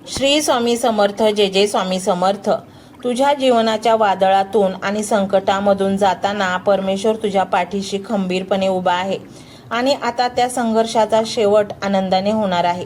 श्री स्वामी समर्थ. जय जय स्वामी समर्थ. तुझ्या जीवनाच्या वादळातून आणि संकटामधून जाताना परमेश्वर तुझ्या पाठीशी खंबीरपणे उभा आहे आणि आता त्या संघर्षाचा शेवट आनंदाने होणार आहे.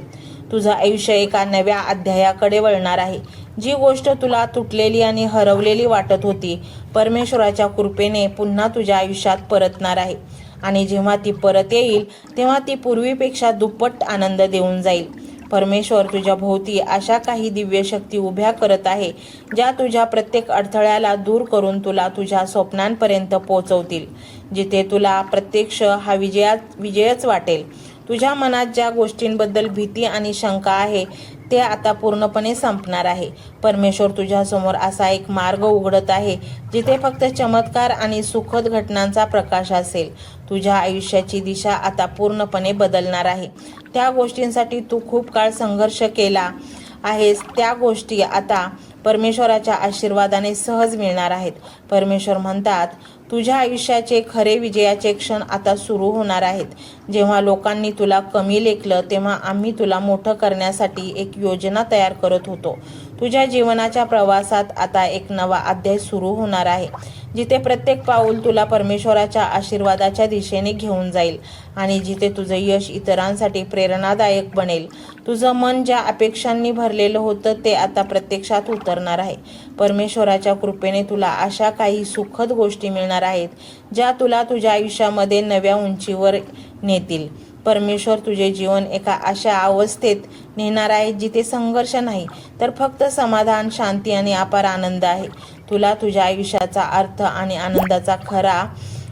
तुझं आयुष्य एका नव्या अध्यायाकडे वळणार आहे. जी गोष्ट तुला तुटलेली आणि हरवलेली वाटत होती, परमेश्वराच्या कृपेने पुन्हा तुझ्या आयुष्यात परतणार आहे. आणि जेव्हा ती परत येईल तेव्हा ती पूर्वीपेक्षा दुप्पट आनंद देऊन जाईल. परमेश्वर तुझ्या भोवती अशा काही दिव्य शक्ती उभ्या करत आहे, ज्या तुझ्या प्रत्येक अडथळ्याला दूर करून तुला तुझ्या स्वप्नांपर्यंत पोहोचवतील. जिथे तुला प्रत्यक्ष हा विजयच वाटेल. तुझ्या मनात ज्या गोष्टींबद्दल भीती आणि शंका आहे ते आता पूर्णपणे संपणार आहे. परमेश्वर तुझ्यासमोर असा एक मार्ग उघडत आहे जिथे फक्त चमत्कार आणि सुखद घटनांचा प्रकाश असेल. तुझ्या आयुष्याची दिशा आता पूर्णपणे बदलणार आहे. त्या गोष्टींसाठी तू खूप काळ संघर्ष केला आहेस, त्या गोष्टी आता परमेश्वराच्या आशीर्वादाने सहज मिळणार आहेत. परमेश्वर म्हणतात, तुझ्या आयुष्याचे खरे विजयाचे क्षण आता सुरू होणार आहेत. जेव्हा लोकांनी तुला कमी लेखलं तेव्हा आम्ही तुला मोठं करण्यासाठी एक योजना तयार करत होतो. तुझ्या जीवनाच्या प्रवासात आता एक नवा अध्याय सुरू होणार आहे, जिथे प्रत्येक पाऊल तुला परमेश्वराच्या आशीर्वादाच्या दिशेने घेऊन जाईल आणि जिथे तुझं यश इतरांसाठी प्रेरणादायक बनेल. तुझं मन ज्या अपेक्षांनी भरलेलं होतं ते आता प्रत्यक्षात उतरणार आहे. परमेश्वराच्या कृपेने तुला अशा काही सुखद गोष्टी मिळणार आहेत ज्या तुला तुझ्या आयुष्यामध्ये नव्या उंचीवर नेतील. परमेश्वर तुझे जीवन एका अशा अवस्थेत नेणार आहे जिथे संघर्ष नाही, तर फक्त समाधान, शांती आणि अपार आनंद आहे. तुला तुझ्या आयुष्याचा अर्थ आणि आनंदाचा खरा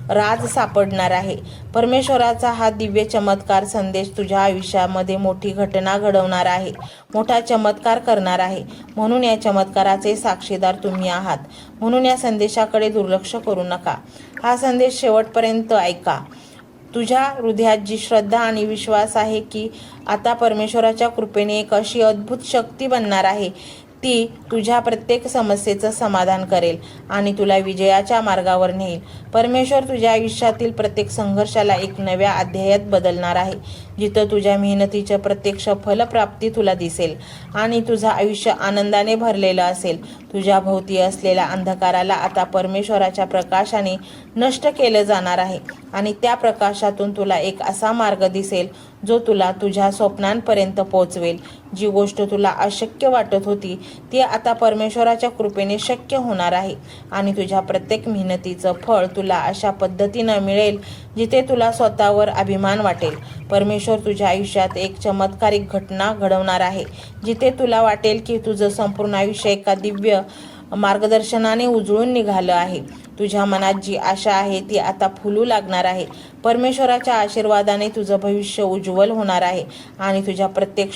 राज सापडणार आहे. परमेश्वराचा हा दिव्य चमत्कार संदेश तुझ्या आयुष्यामध्ये मोठी घटना घडवणार आहे, मोठा चमत्कार करणार आहे. म्हणून या चमत्काराचे साक्षीदार तुम्ही आहात. म्हणून या संदेशाकडे दुर्लक्ष करू नका. हा संदेश शेवटपर्यंत ऐका. तुझ्या हृदयात जी श्रद्धा आणि विश्वास आहे की आता परमेश्वराच्या कृपेने एक अशी अद्भुत शक्ती बनणार आहे, ती तुझ्या प्रत्येक समस्येचं समाधान करेल आणि तुला विजयाच्या मार्गावर नेईल. परमेश्वर तुझ्या आयुष्यातील प्रत्येक संघर्षाला एक नव्या अध्यायात बदलणार आहे, जिथं तुझ्या मेहनतीचं प्रत्यक्ष फलप्राप्ती तुला दिसेल आणि तुझं आयुष्य आनंदाने भरलेलं असेल. तुझ्या भोवती असलेल्या अंधकाराला आता परमेश्वराच्या प्रकाशाने नष्ट केलं जाणार आहे आणि त्या प्रकाशातून तुला एक असा मार्ग दिसेल जो तुला तुझ्या स्वप्नांपर्यंत पोहोचवेल. जी गोष्ट तुला अशक्य वाटत होती ती आता परमेश्वराच्या कृपेने शक्य होणार आहे आणि तुझ्या प्रत्येक मेहनतीचं फळ तुला अशा पद्धतीनं मिळेल जिथे तुला स्वतःवर अभिमान वाटेल. परमेश्वर तुझ्या आयुष्यात एक चमत्कारिक घटना घडवणार आहे, जिथे तुला वाटेल की तुझं संपूर्ण आयुष्य एका दिव्य मार्गदर्शनाने उजळून निघालं आहे. तुझ्या मनात जी आशा आहे ती आता फुलू लागणार आहे. परमेश्वराच्या आशीर्वादाने तुझं भविष्य उज्ज्वल होणार आहे आणि तुझ्या प्रत्येक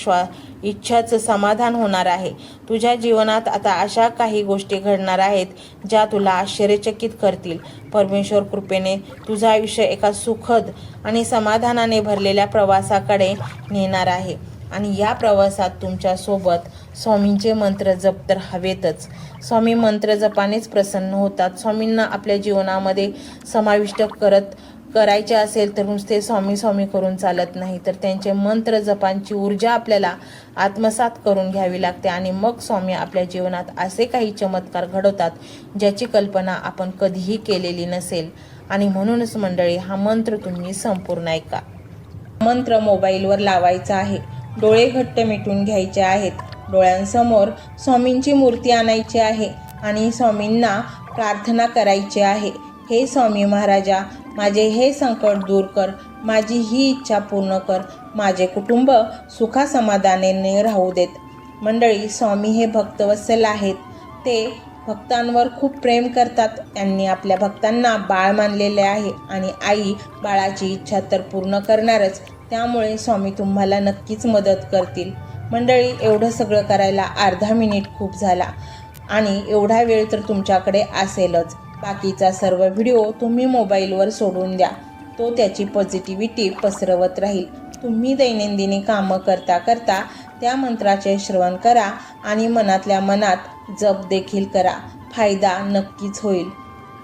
इच्छाचं समाधान होणार आहे. तुझ्या जीवनात आता अशा काही गोष्टी घडणार आहेत ज्या तुला आश्चर्यचकित करतील. परमेश्वर कृपेने तुझं आयुष्य एका सुखद आणि समाधानाने भरलेल्या प्रवासाकडे नेणार आहे आणि या प्रवासात तुमच्यासोबत स्वामींचे मंत्र जप तर हवेतच. स्वामी मंत्र जपानेच प्रसन्न होतात. स्वामींना आपल्या जीवनामध्ये समाविष्ट करायचे असेल तर नुसते स्वामी स्वामी करून चालत नाही, तर त्यांचे मंत्र जपांची ऊर्जा आपल्याला आत्मसात करून घ्यावी लागते आणि मग स्वामी आपल्या जीवनात असे काही चमत्कार घडवतात ज्याची कल्पना आपण कधीही केलेली नसेल. आणि म्हणूनच मंडळी, हा मंत्र तुम्ही संपूर्ण ऐका. मंत्र मोबाईलवर लावायचा आहे. डोळे घट्ट मिटून घ्यायचे आहेत. डोळ्यांसमोर स्वामींची मूर्ती आणायची आहे आणि स्वामींना प्रार्थना करायची आहे. हे स्वामी महाराजा, माझे हे संकट दूर कर, माझी ही इच्छा पूर्ण कर, माझे कुटुंब सुखासमाधानाने राहू देत. मंडळी, स्वामी हे भक्तवत्सल आहेत. ते भक्तांवर खूप प्रेम करतात. त्यांनी आपल्या भक्तांना बाळ मानलेले आहे आणि आई बाळाची इच्छा तर पूर्ण करणारच. त्यामुळे स्वामी तुम्हाला नक्कीच मदत करतील. मंडळी, एवढं सगळं करायला अर्धा मिनिट खूप झाला आणि एवढा वेळ तर तुमच्याकडे असेलच. बाकीचा सर्व व्हिडिओ तुम्ही मोबाईलवर सोडून द्या. तो त्याची पॉझिटिव्हिटी पसरवत राहील. तुम्ही दैनंदिनी कामं करता करता त्या मंत्राचे श्रवण करा आणि मनातल्या मनात जप देखील करा. फायदा नक्कीच होईल.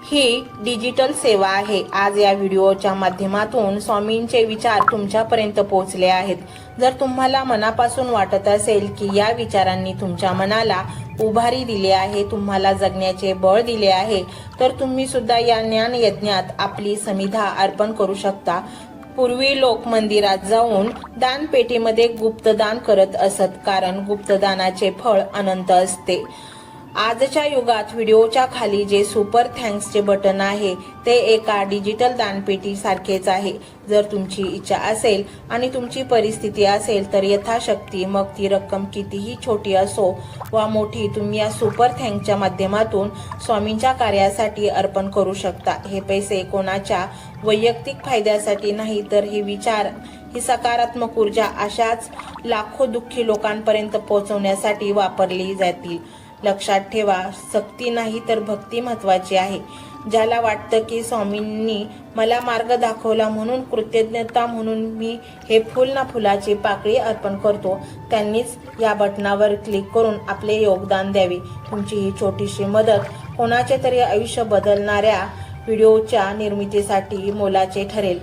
ही डिजिटल सेवा आहे। आज या व्हिडिओच्या माध्यमातून स्वामींचे विचार तुमच्यापर्यंत पोहोचले आहेत। जर तुम्हाला मनापासून वाटत असेल की या विचारांनी तुमच्या मनाला उभारी दिली आहे, तुम्हाला जगण्याचे बळ दिले आहे, तर तुम्ही सुद्धा या ज्ञान यज्ञात आपली समिधा अर्पण करू शकता। पूर्वी लोक मंदिरात जाऊन दानपेटीमध्ये गुप्तदान करत असत, कारण गुप्तदानाचे फळ अनंत असते। आजच्या युगात व्हिडिओच्या खाली जे सुपर थँक्सचे बटन आहे ते एका डिजिटल दानपेटी सारखेच आहे। जर तुमची इच्छा असेल आणि तुमची परिस्थिती असेल तर यथाशक्ती, मग ती रक्कम कितीही छोटी असो वा मोठी, तुम्ही या सुपर थँक्सच्या माध्यमातून स्वामींच्या कार्यासाठी अर्पण करू शकता। हे पैसे कोणाच्या वैयक्तिक फायद्यासाठी नाही, तर हे विचार, ही सकारात्मक ऊर्जा अशाच लाखो दुःखी लोकांपर्यंत पोहोचवण्यासाठी वापरली जातील। लक्षात ठेवा, सक्ती नाही तर भक्ती महत्वाची आहे। ज्याला वाटतं की स्वामींनी मला मार्ग दाखवला म्हणून कृतज्ञता म्हणून मी हे फुल ना फुलाची पाकळी अर्पण करतो, त्यांनीच या बटनावर क्लिक करून आपले योगदान द्यावे। तुमची ही छोटीशी मदत कोणाचे तरी आयुष्य बदलणाऱ्या व्हिडिओच्या निर्मितीसाठी मोलाचे ठरेल।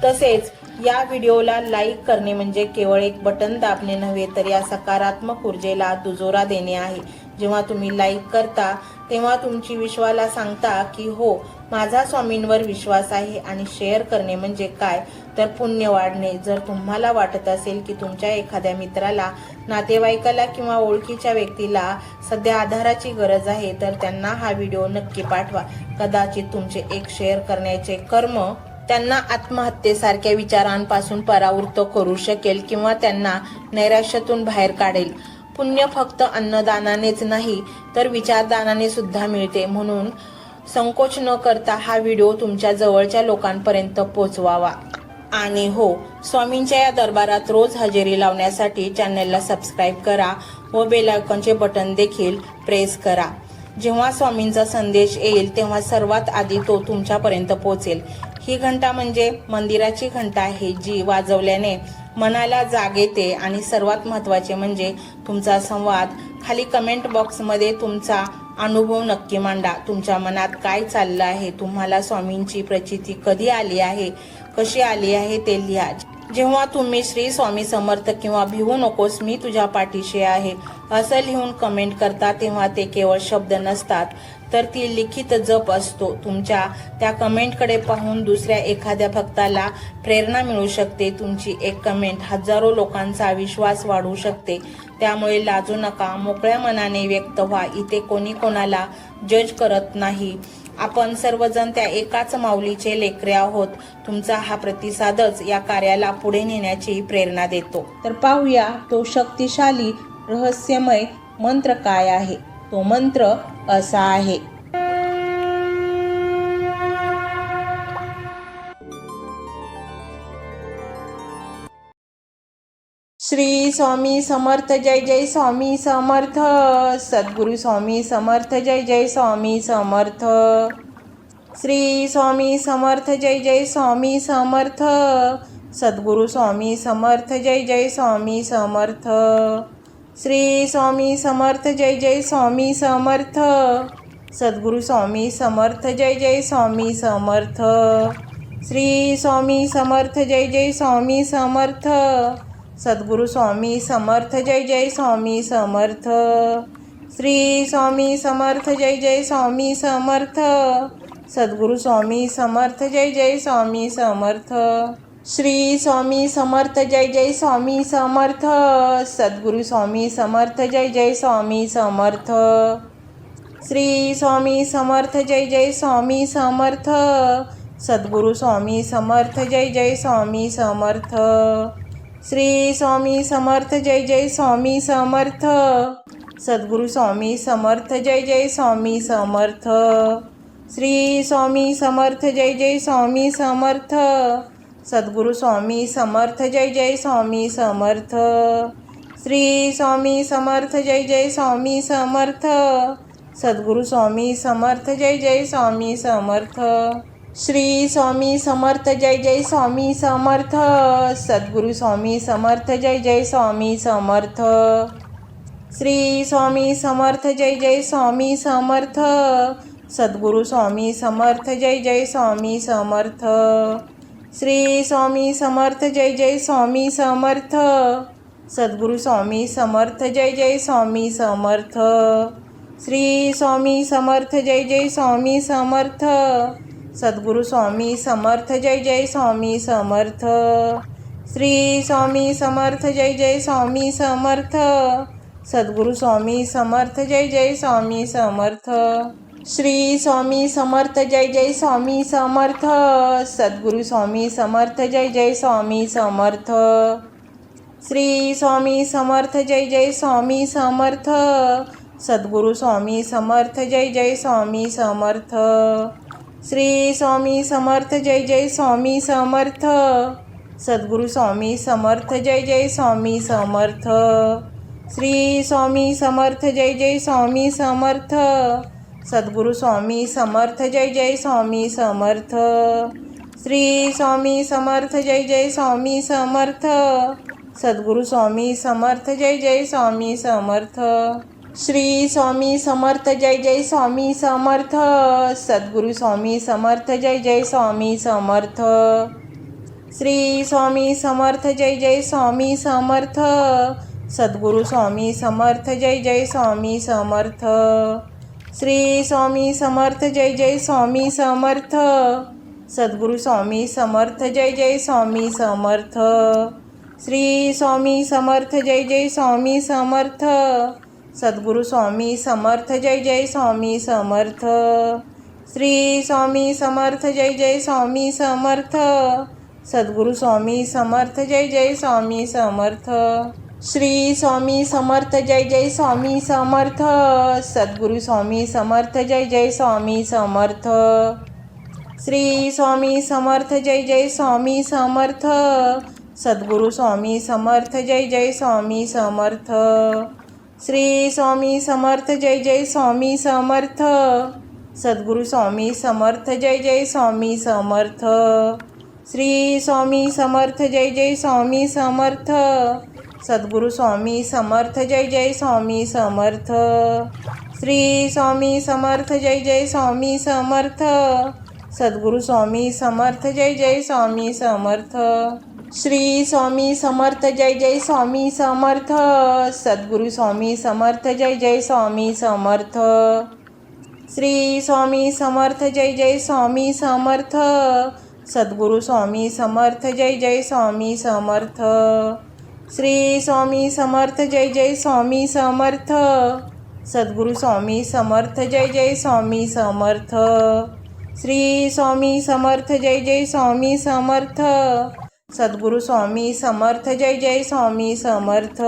तसेच या व्हिडिओला लाईक करणे म्हणजे केवळ एक बटन दाबणे नव्हे, तर या सकारात्मक ऊर्जेला दुजोरा देणे आहे। जेव्हा तुम्ही लाईक करता तेव्हा तुमची विश्वाला सांगता की हो, माझा स्वामींवर विश्वास आहे। आणि शेअर करणे म्हणजे काय, तर पुण्य वाढणे। जर तुम्हाला वाटत असेल की तुमच्या एखाद्या मित्राला, नातेवाईकाला किंवा ओळखीच्या व्यक्तीला सध्या आधाराची गरज आहे, तर त्यांना हा व्हिडिओ नक्की पाठवा। कदाचित तुमचे एक शेअर करण्याचे कर्म त्यांना आत्महत्येसारख्या विचारांपासून परावृत्त करू शकेल किंवा त्यांना नैराश्यातून बाहेर काढेल। पुण्य फक्त अन्नदानानेच नाही तर विचारदानाने सुद्धा मिळते। म्हणून संकोच न करता हा व्हिडिओ तुमच्या जवळच्या लोकांपर्यंत पोहोचवावा। आणि हो, स्वामींच्या या दरबारात रोज हजेरी लावण्यासाठी चॅनलला सबस्क्राईब करा व बेल आयकॉनचे बटन देखील प्रेस करा। जेव्हा स्वामींचा संदेश येईल तेव्हा सर्वात आधी तो तुमच्यापर्यंत पोहोचेल। ही घंटा म्हणजे मंदिराची घंटा आहे, जी वाजवल्याने मनाला जाग येते। आणि सर्वात महत्त्वाचे म्हणजे तुमचा संवाद। खाली कमेंट बॉक्समध्ये तुमचा अनुभव नक्की मांडा। तुमच्या मनात काय चाललं आहे, तुम्हाला स्वामींची प्रचिती कधी आली आहे, कशी आली आहे ते लिहा। जेव्हा तुम्ही श्री स्वामी समर्थ किंवा भिवू नकोस मी तुझ्या पाठीशी आहे असं लिहून कमेंट करता, तेव्हा ते केवळ शब्द नसतात, तर ती लिखित जप असतो। तुमच्या त्या कमेंटकडे पाहून दुसऱ्या एखाद्या भक्ताला प्रेरणा मिळू शकते। तुमची एक कमेंट हजारो लोकांचा विश्वास वाढवू शकते। त्यामुळे लाजू नका, मोकळ्या मनाने व्यक्त व्हा। इथे कोणी कोणाला जज करत नाही, आपण सर्वजण त्या एकाच माऊलीचे लेकरे आहोत। तुमचा हा प्रतिसादच या कार्याला पुढे नेण्याची प्रेरणा देतो। तर पाहूया तो शक्तिशाली रहस्यमय मंत्र काय आहे। तो मंत्र असा आहे: श्री स्वामी समर्थ, जय जय स्वामी समर्थ। सद्गुरु स्वामी समर्थ, जय जय स्वामी समर्थ। श्री स्वामी समर्थ, जय जय स्वामी समर्थ। सद्गुरु स्वामी समर्थ, जय जय स्वामी समर्थ। श्री स्वामी समर्थ, जय जय स्वामी समर्थ। सद्गुरु स्वामी समर्थ, जय जय स्वामी समर्थ। श्री स्वामी समर्थ, जय जय स्वामी समर्थ। सद्गुरु स्वामी समर्थ, जय जय स्वामी समर्थ। श्री स्वामी समर्थ, जय जय स्वामी समर्थ। सद्गुरु स्वामी समर्थ, जय जय स्वामी समर्थ। श्री स्वामी समर्थ, जय जय स्वामी समर्थ। सद्गुरु स्वामी समर्थ, जय जय स्वामी समर्थ। श्री स्वामी समर्थ, जय जय स्वामी समर्थ। सद्गुरु स्वामी समर्थ, जय जय स्वामी समर्थ। श्री स्वामी समर्थ, जय जय स्वामी समर्थ। सद्गुरु स्वामी समर्थ, जय जय स्वामी समर्थ। श्री स्वामी समर्थ, जय जय स्वामी समर्थ। सद्गुरु स्वामी समर्थ, जय जय स्वामी समर्थ। श्री स्वामी समर्थ, जय जय स्वामी समर्थ। सद्गुरु स्वामी समर्थ, जय जय स्वामी समर्थ। श्री स्वामी समर्थ, जय जय स्वामी समर्थ। सद्गुरु स्वामी समर्थ, जय जय स्वामी समर्थ। श्री स्वामी समर्थ, जय जय स्वामी समर्थ। सद्गुरू स्वामी समर्थ जय जय स्वामी समर्थ। श्री स्वामी समर्थ जय जय स्वामी समर्थ। सद्गुरू स्वामी समर्थ जय जय स्वामी समर्थ। श्री स्वामी समर्थ जय जय स्वामी समर्थ। सद्गुरू स्वामी समर्थ जय जय स्वामी समर्थ। श्री स्वामी समर्थ जय जय स्वामी समर्थ। सद्गुरू स्वामी समर्थ जय जय स्वामी समर्थ। श्री स्वामी समर्थ जय जय स्वामी समर्थ। सद्गुरू स्वामी समर्थ जय जय स्वामी समर्थ। श्री स्वामी समर्थ जय जय स्वामी समर्थ। सद्गुरू स्वामी समर्थ जय जय स्वामी समर्थ। श्री स्वामी समर्थ जय जय स्वामी समर्थ। सद्गुरू स्वामी समर्थ जय जय स्वामी समर्थ। श्री स्वामी समर्थ जय जय स्वामी समर्थ। सद्गुरू स्वामी समर्थ जय जय स्वामी समर्थ। श्री स्वामी समर्थ जय जय स्वामी समर्थ। सद्गुरू स्वामी समर्थ जय जय स्वामी समर्थ। श्री स्वामी समर्थ जय जय स्वामी समर्थ। सद्गुरू स्वामी समर्थ जय जय स्वामी समर्थ। श्री स्वामी समर्थ जय जय स्वामी समर्थ। सद्गुरू स्वामी समर्थ जय जय स्वामी समर्थ। श्री स्वामी समर्थ जय जय स्वामी समर्थ। सद्गुरू स्वामी समर्थ जय जय स्वामी समर्थ। श्री स्वामी समर्थ जय जय स्वामी समर्थ। सद्गुरू स्वामी समर्थ जय जय स्वामी समर्थ। श्री स्वामी समर्थ जय जय स्वामी समर्थ। सद्गुरू स्वामी समर्थ जय जय स्वामी समर्थ। श्री स्वामी समर्थ जय जय स्वामी समर्थ। सद्गुरू स्वामी समर्थ जय जय स्वामी समर्थ। श्री स्वामी समर्थ जय जय स्वामी समर्थ। सद्गुरू स्वामी समर्थ जय जय स्वामी समर्थ। श्री स्वामी समर्थ जय जय स्वामी समर्थ। सद्गुरू स्वामी समर्थ जय जय स्वामी समर्थ। श्री स्वामी समर्थ जय जय स्वामी समर्थ। सद्गुरू स्वामी समर्थ जय जय स्वामी समर्थ। श्री स्वामी समर्थ जय जय स्वामी समर्थ। सद्गुरू स्वामी समर्थ जय जय स्वामी समर्थ। श्री स्वामी समर्थ जय जय स्वामी समर्थ। सद्गुरू स्वामी समर्थ जय जय स्वामी समर्थ। श्री स्वामी समर्थ जय जय स्वामी समर्थ। सद्गुरू स्वामी समर्थ जय जय स्वामी समर्थ। श्री स्वामी समर्थ जय जय स्वामी समर्थ। सद्गुरू स्वामी समर्थ जय जय स्वामी समर्थ। श्री स्वामी समर्थ जय जय स्वामी समर्थ। सद्गुरू स्वामी समर्थ जय जय स्वामी समर्थ।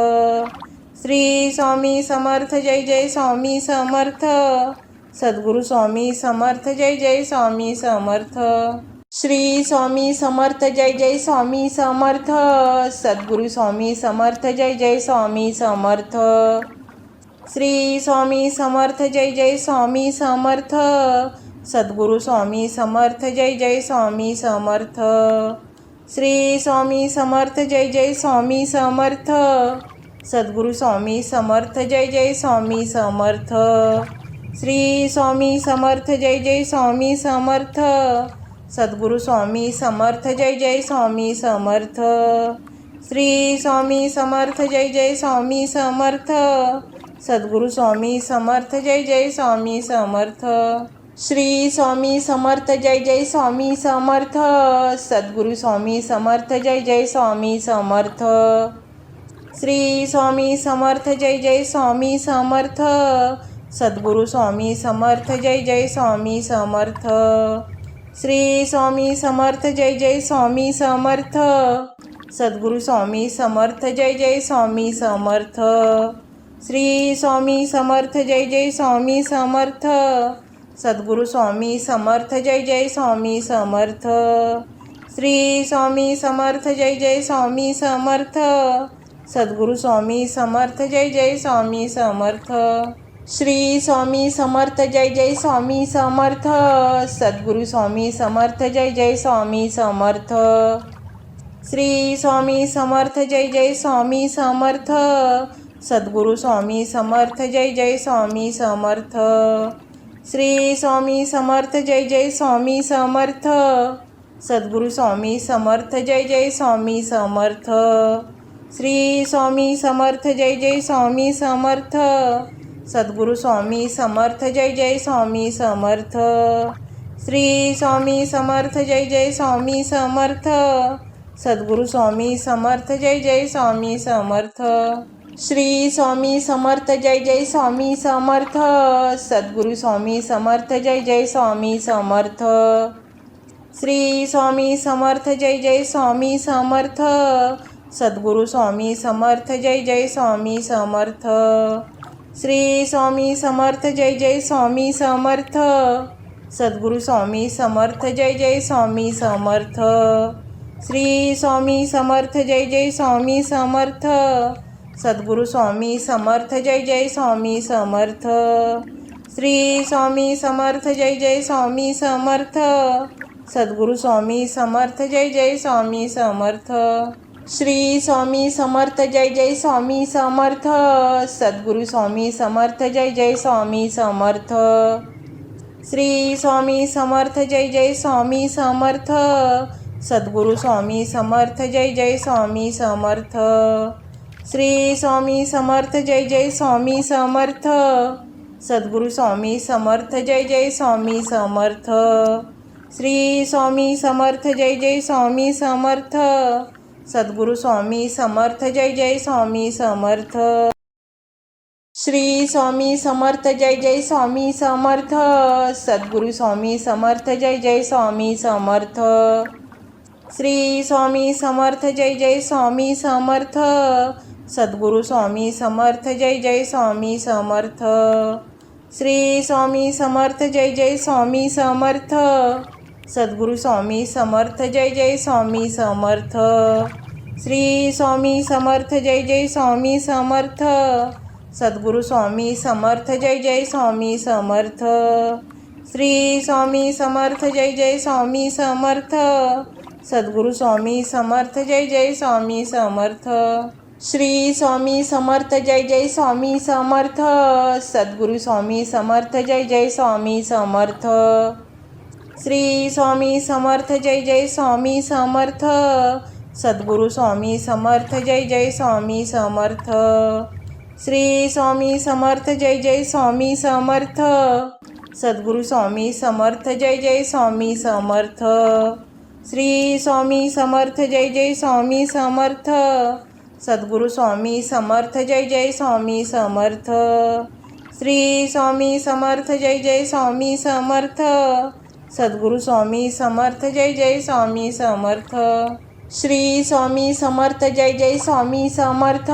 श्री स्वामी समर्थ जय जय स्वामी समर्थ। सद्गुरू स्वामी समर्थ जय जय स्वामी समर्थ। श्री स्वामी समर्थ जय जय स्वामी समर्थ। सद्गुरू स्वामी समर्थ जय जय स्वामी समर्थ। श्री स्वामी समर्थ जय जय स्वामी समर्थ। सद्गुरू स्वामी समर्थ जय जय स्वामी समर्थ। श्री स्वामी समर्थ जय जय स्वामी समर्थ। सद्गुरू स्वामी समर्थ जय जय स्वामी समर्थ। श्री स्वामी समर्थ जय जय स्वामी समर्थ। सद्गुरू स्वामी समर्थ जय जय स्वामी समर्थ। श्री स्वामी समर्थ जय जय स्वामी समर्थ। सद्गुरू स्वामी समर्थ जय जय स्वामी समर्थ। श्री स्वामी समर्थ जय जय स्वामी समर्थ। सद्गुरू स्वामी समर्थ जय जय स्वामी समर्थ। श्री स्वामी समर्थ जय जय स्वामी समर्थ। सद्गुरू स्वामी समर्थ जय जय स्वामी समर्थ। श्री स्वामी समर्थ जय जय स्वामी समर्थ। सद्गुरू स्वामी समर्थ जय जय स्वामी समर्थ। श्री स्वामी समर्थ जय जय स्वामी समर्थ। सद्गुरू स्वामी समर्थ जय जय स्वामी समर्थ। श्री स्वामी समर्थ जय जय स्वामी समर्थ। सद्गुरू स्वामी समर्थ जय जय स्वामी समर्थ। श्री स्वामी समर्थ जय जय स्वामी समर्थ। सद्गुरू स्वामी समर्थ जय जय स्वामी समर्थ। श्री स्वामी समर्थ जय जय स्वामी समर्थ। सद्गुरू स्वामी समर्थ जय जय स्वामी समर्थ। श्री स्वामी समर्थ जय जय स्वामी समर्थ। सद्गुरु स्वामी समर्थ जय जय स्वामी समर्थ। श्री स्वामी समर्थ जय जय स्वामी समर्थ। सद्गुरु स्वामी समर्थ जय जय स्वामी समर्थ। श्री स्वामी समर्थ जय जय स्वामी समर्थ। सद्गुरु स्वामी समर्थ जय जय स्वामी समर्थ। श्री स्वामी समर्थ जय जय स्वामी समर्थ। सद्गुरु स्वामी समर्थ जय जय स्वामी समर्थ। श्री स्वामी समर्थ जय जय स्वामी समर्थ। सद्गुरु स्वामी समर्थ जय जय स्वामी समर्थ। श्री स्वामी समर्थ जय जय स्वामी समर्थ। सद्गुरु स्वामी समर्थ जय जय स्वामी समर्थ। श्री स्वामी समर्थ जय जय स्वामी समर्थ। सद्गुरु स्वामी समर्थ जय जय स्वामी समर्थ। श्री स्वामी समर्थ जय जय स्वामी समर्थ। सद्गुरु स्वामी समर्थ जय जय स्वामी समर्थ। श्री स्वामी समर्थ जय जय स्वामी समर्थ। सद्गुरु स्वामी समर्थ जय जय स्वामी समर्थ। श्री स्वामी समर्थ जय जय स्वामी समर्थ। सद्गुरु स्वामी समर्थ जय जय स्वामी समर्थ। श्री स्वामी समर्थ जय जय स्वामी समर्थ। सद्गुरु स्वामी समर्थ जय जय स्वामी समर्थ। श्री स्वामी समर्थ जय जय स्वामी समर्थ। सद्गुरु स्वामी समर्थ जय जय स्वामी समर्थ। श्री स्वामी समर्थ जय जय स्वामी समर्थ। सद्गुरु स्वामी समर्थ जय जय स्वामी समर्थ। श्री स्वामी समर्थ जय जय स्वामी समर्थ। सद्गुरु स्वामी समर्थ जय जय स्वामी समर्थ। श्री स्वामी समर्थ जय जय स्वामी समर्थ। सद्गुरु स्वामी समर्थ जय जय स्वामी समर्थ। श्री स्वामी समर्थ जय जय स्वामी समर्थ। सद्गुरु स्वामी समर्थ जय जय स्वामी समर्थ। श्री स्वामी समर्थ जय जय स्वामी समर्थ। सद्गुरु स्वामी समर्थ जय जय स्वामी समर्थ। श्री स्वामी समर्थ जय जय स्वामी समर्थ। सद्गुरु स्वामी समर्थ जय जय स्वामी समर्थ। श्री स्वामी समर्थ जय जय स्वामी समर्थ। सद्गुरु स्वामी समर्थ जय जय स्वामी समर्थ। श्री स्वामी समर्थ जय जय स्वामी समर्थ। सद्गुरु स्वामी समर्थ जय जय स्वामी समर्थ। श्री स्वामी समर्थ जय जय स्वामी समर्थ। सद्गुरु स्वामी समर्थ जय जय स्वामी समर्थ। श्री स्वामी समर्थ जय जय स्वामी समर्थ। सद्गुरु स्वामी समर्थ जय जय स्वामी समर्थ। श्री स्वामी समर्थ जय जय स्वामी समर्थ।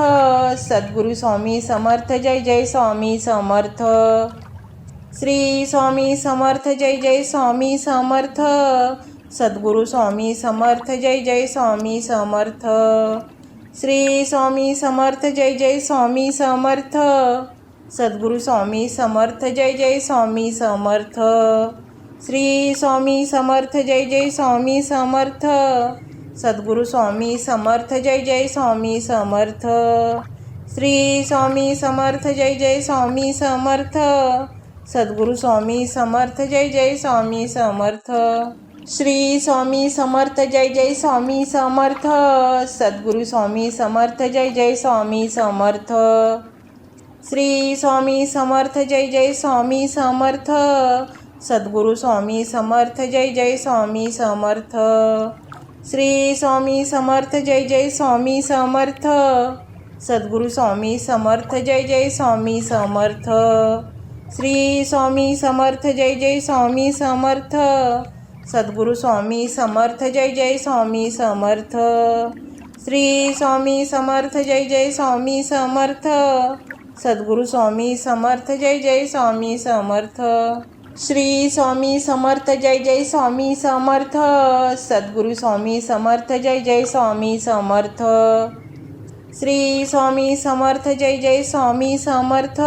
सद्गुरु स्वामी समर्थ जय जय स्वामी समर्थ। श्री स्वामी समर्थ जय जय स्वामी समर्थ। सद्गुरु स्वामी समर्थ जय जय स्वामी समर्थ। श्री स्वामी समर्थ जय जय स्वामी समर्थ। सद्गुरु स्वामी समर्थ जय जय स्वामी समर्थ। श्री स्वामी समर्थ जय जय स्वामी समर्थ। सद्गुरु स्वामी समर्थ जय जय स्वामी समर्थ। श्री स्वामी समर्थ जय जय स्वामी समर्थ। सद्गुरु स्वामी समर्थ जय जय स्वामी समर्थ। श्री स्वामी समर्थ जय जय स्वामी समर्थ। सद्गुरु स्वामी समर्थ जय जय स्वामी समर्थ। श्री स्वामी समर्थ जय जय स्वामी समर्थ। सद्गुरु स्वामी समर्थ जय जय स्वामी समर्थ। श्री स्वामी समर्थ जय जय स्वामी समर्थ। सद्गुरु स्वामी समर्थ जय जय स्वामी समर्थ। श्री स्वामी समर्थ जय जय स्वामी समर्थ। सद्गुरु स्वामी समर्थ जय जय स्वामी समर्थ। श्री स्वामी समर्थ जय जय स्वामी समर्थ। सद्गुरु स्वामी समर्थ जय जय स्वामी समर्थ। श्री स्वामी समर्थ जय जय स्वामी समर्थ। सद्गुरु स्वामी समर्थ जय जय स्वामी समर्थ। श्री स्वामी समर्थ जय जय स्वामी समर्थ।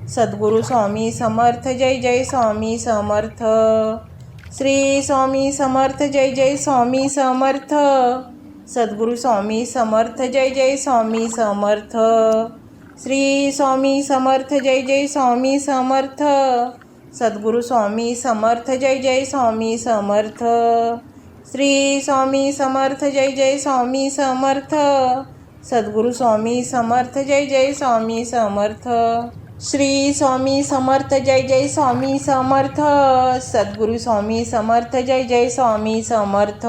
सद्गुरु स्वामी समर्थ जय जय स्वामी समर्थ। श्री स्वामी समर्थ जय जय स्वामी समर्थ। सद्गुरु स्वामी समर्थ जय जय स्वामी समर्थ। श्री स्वामी समर्थ जय जय स्वामी समर्थ। सद्गुरू स्वामी समर्थ जय जय स्वामी समर्थ। श्री स्वामी समर्थ जय जय स्वामी समर्थ। सद्गुरू स्वामी समर्थ जय जय स्वामी समर्थ। श्री स्वामी समर्थ जय जय स्वामी समर्थ। सद्गुरू स्वामी समर्थ जय जय स्वामी समर्थ।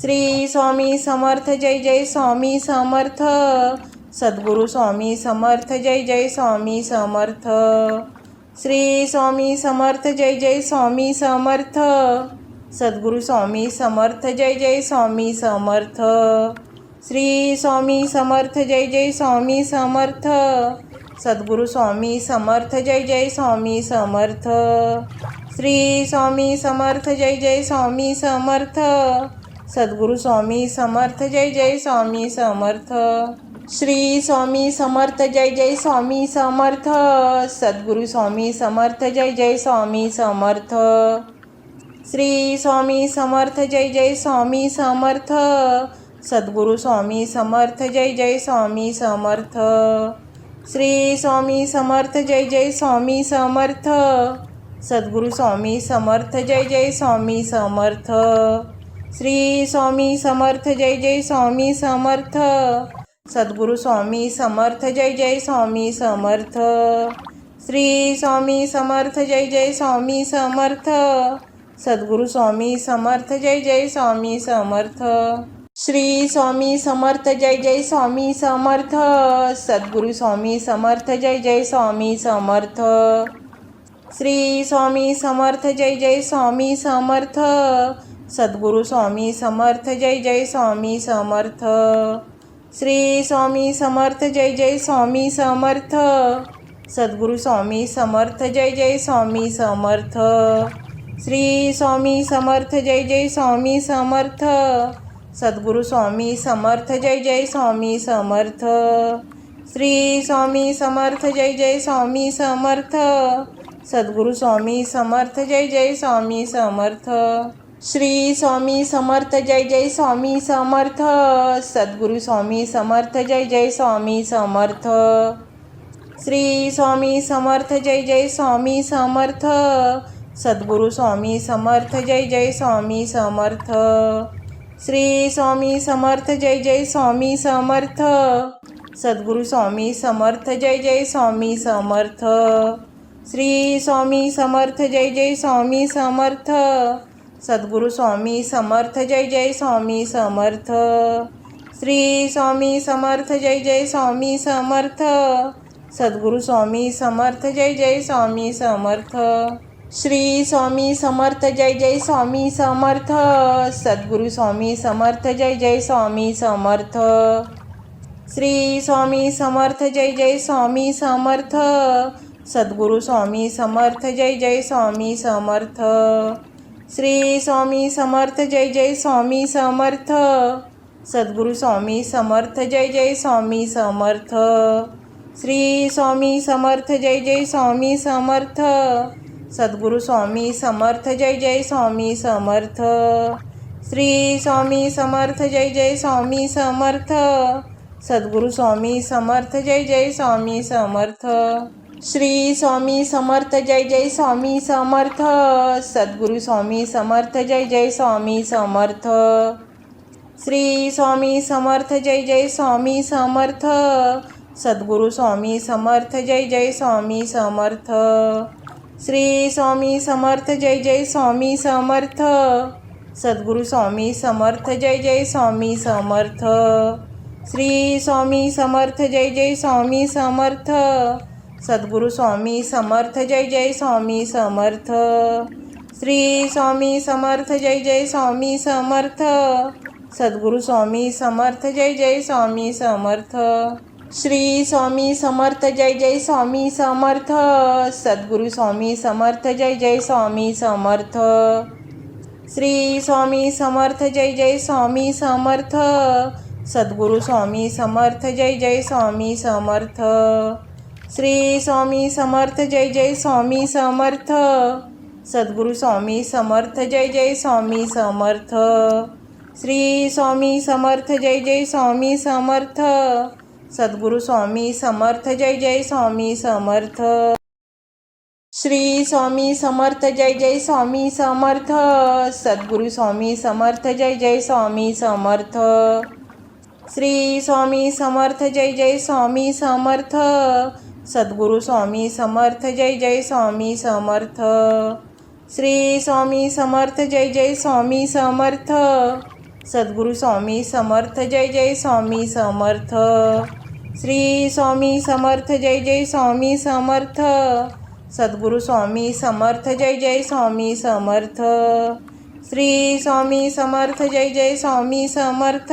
श्री स्वामी समर्थ जय जय स्वामी समर्थ। सद्गुरू स्वामी समर्थ जय जय स्वामी समर्थ। श्री स्वामी समर्थ जय जय स्वामी समर्थ। सद्गुरू स्वामी समर्थ जय जय स्वामी समर्थ। श्री स्वामी समर्थ जय जय स्वामी समर्थ। सद्गुरू स्वामी समर्थ जय जय स्वामी समर्थ। श्री स्वामी समर्थ जय जय स्वामी समर्थ। सद्गुरू स्वामी समर्थ जय जय स्वामी समर्थ। श्री स्वामी समर्थ जय जय स्वामी समर्थ। सद्गुरू स्वामी समर्थ जय जय स्वामी समर्थ। श्री स्वामी समर्थ जय जय स्वामी समर्थ। सद्गुरू स्वामी समर्थ जय जय स्वामी समर्थ। श्री स्वामी समर्थ जय जय स्वामी समर्थ। सद्गुरू स्वामी समर्थ जय जय स्वामी समर्थ। श्री स्वामी समर्थ जय जय स्वामी समर्थ। सद्गुरू स्वामी समर्थ जय जय स्वामी समर्थ। श्री स्वामी समर्थ जय जय स्वामी समर्थ। सद्गुरू स्वामी समर्थ जय जय स्वामी समर्थ। श्री स्वामी समर्थ जय जय स्वामी समर्थ। सद्गुरू स्वामी समर्थ जय जय स्वामी समर्थ। श्री स्वामी समर्थ जय जय स्वामी समर्थ। सद्गुरू स्वामी समर्थ जय जय स्वामी समर्थ। श्री स्वामी समर्थ जय जय स्वामी समर्थ। सद्गुरू स्वामी समर्थ जय जय स्वामी समर्थ। श्री स्वामी समर्थ जय जय स्वामी समर्थ। सद्गुरू स्वामी समर्थ जय जय स्वामी समर्थ। श्री स्वामी समर्थ जय जय स्वामी समर्थ। सद्गुरू स्वामी समर्थ जय जय स्वामी समर्थ। श्री स्वामी समर्थ जय जय स्वामी समर्थ। सद्गुरू स्वामी समर्थ जय जय स्वामी समर्थ। श्री स्वामी समर्थ जय जय स्वामी समर्थ। सद्गुरू स्वामी समर्थ जय जय स्वामी समर्थ। श्री स्वामी समर्थ जय जय स्वामी समर्थ। सद्गुरू स्वामी समर्थ जय जय स्वामी समर्थ। श्री स्वामी समर्थ जय जय स्वामी समर्थ। सद्गुरू स्वामी समर्थ जय जय स्वामी समर्थ। श्री स्वामी समर्थ जय जय स्वामी समर्थ। सद्गुरू स्वामी समर्थ जय जय स्वामी समर्थ। श्री स्वामी समर्थ जय जय स्वामी समर्थ। सद्गुरू स्वामी समर्थ जय जय स्वामी समर्थ। श्री स्वामी समर्थ जय जय स्वामी समर्थ। सद्गुरू स्वामी समर्थ जय जय स्वामी समर्थ। श्री स्वामी समर्थ जय जय स्वामी समर्थ। सद्गुरू स्वामी समर्थ जय जय स्वामी समर्थ। श्री स्वामी समर्थ जय जय स्वामी समर्थ। सद्गुरू स्वामी समर्थ जय जय स्वामी समर्थ। श्री स्वामी समर्थ जय जय स्वामी समर्थ। सद्गुरू स्वामी समर्थ जय जय स्वामी समर्थ। श्री स्वामी समर्थ जय जय स्वामी समर्थ। सद्गुरू स्वामी समर्थ जय जय स्वामी समर्थ। श्री स्वामी समर्थ जय जय स्वामी समर्थ। सद्गुरू स्वामी समर्थ जय जय स्वामी समर्थ। श्री स्वामी समर्थ जय जय स्वामी समर्थ। सद्गुरू स्वामी समर्थ जय जय स्वामी समर्थ। श्री स्वामी समर्थ जय जय स्वामी समर्थ। सद्गुरू स्वामी समर्थ जय जय स्वामी समर्थ। श्री स्वामी समर्थ जय जय स्वामी समर्थ। सद्गुरू स्वामी समर्थ जय जय स्वामी समर्थ। श्री स्वामी समर्थ जय जय स्वामी समर्थ। सद्गुरू स्वामी समर्थ जय जय स्वामी समर्थ। श्री स्वामी समर्थ जय जय स्वामी समर्थ। सद्गुरू स्वामी समर्थ जय जय स्वामी समर्थ। श्री स्वामी समर्थ जय जय स्वामी समर्थ। सद्गुरू स्वामी समर्थ जय जय स्वामी समर्थ। श्री स्वामी समर्थ जय जय स्वामी समर्थ। सद्गुरू स्वामी समर्थ जय जय स्वामी समर्थ। श्री स्वामी समर्थ जय जय स्वामी समर्थ। सद्गुरु स्वामी समर्थ जय जय स्वामी समर्थ। श्री स्वामी समर्थ जय जय स्वामी समर्थ। सद्गुरु स्वामी समर्थ जय जय स्वामी समर्थ। श्री स्वामी समर्थ जय जय स्वामी समर्थ। सद्गुरु स्वामी समर्थ जय जय स्वामी समर्थ। श्री स्वामी समर्थ जय जय स्वामी समर्थ। सद्गुरु स्वामी समर्थ जय जय स्वामी समर्थ। श्री स्वामी समर्थ जय जय स्वामी समर्थ।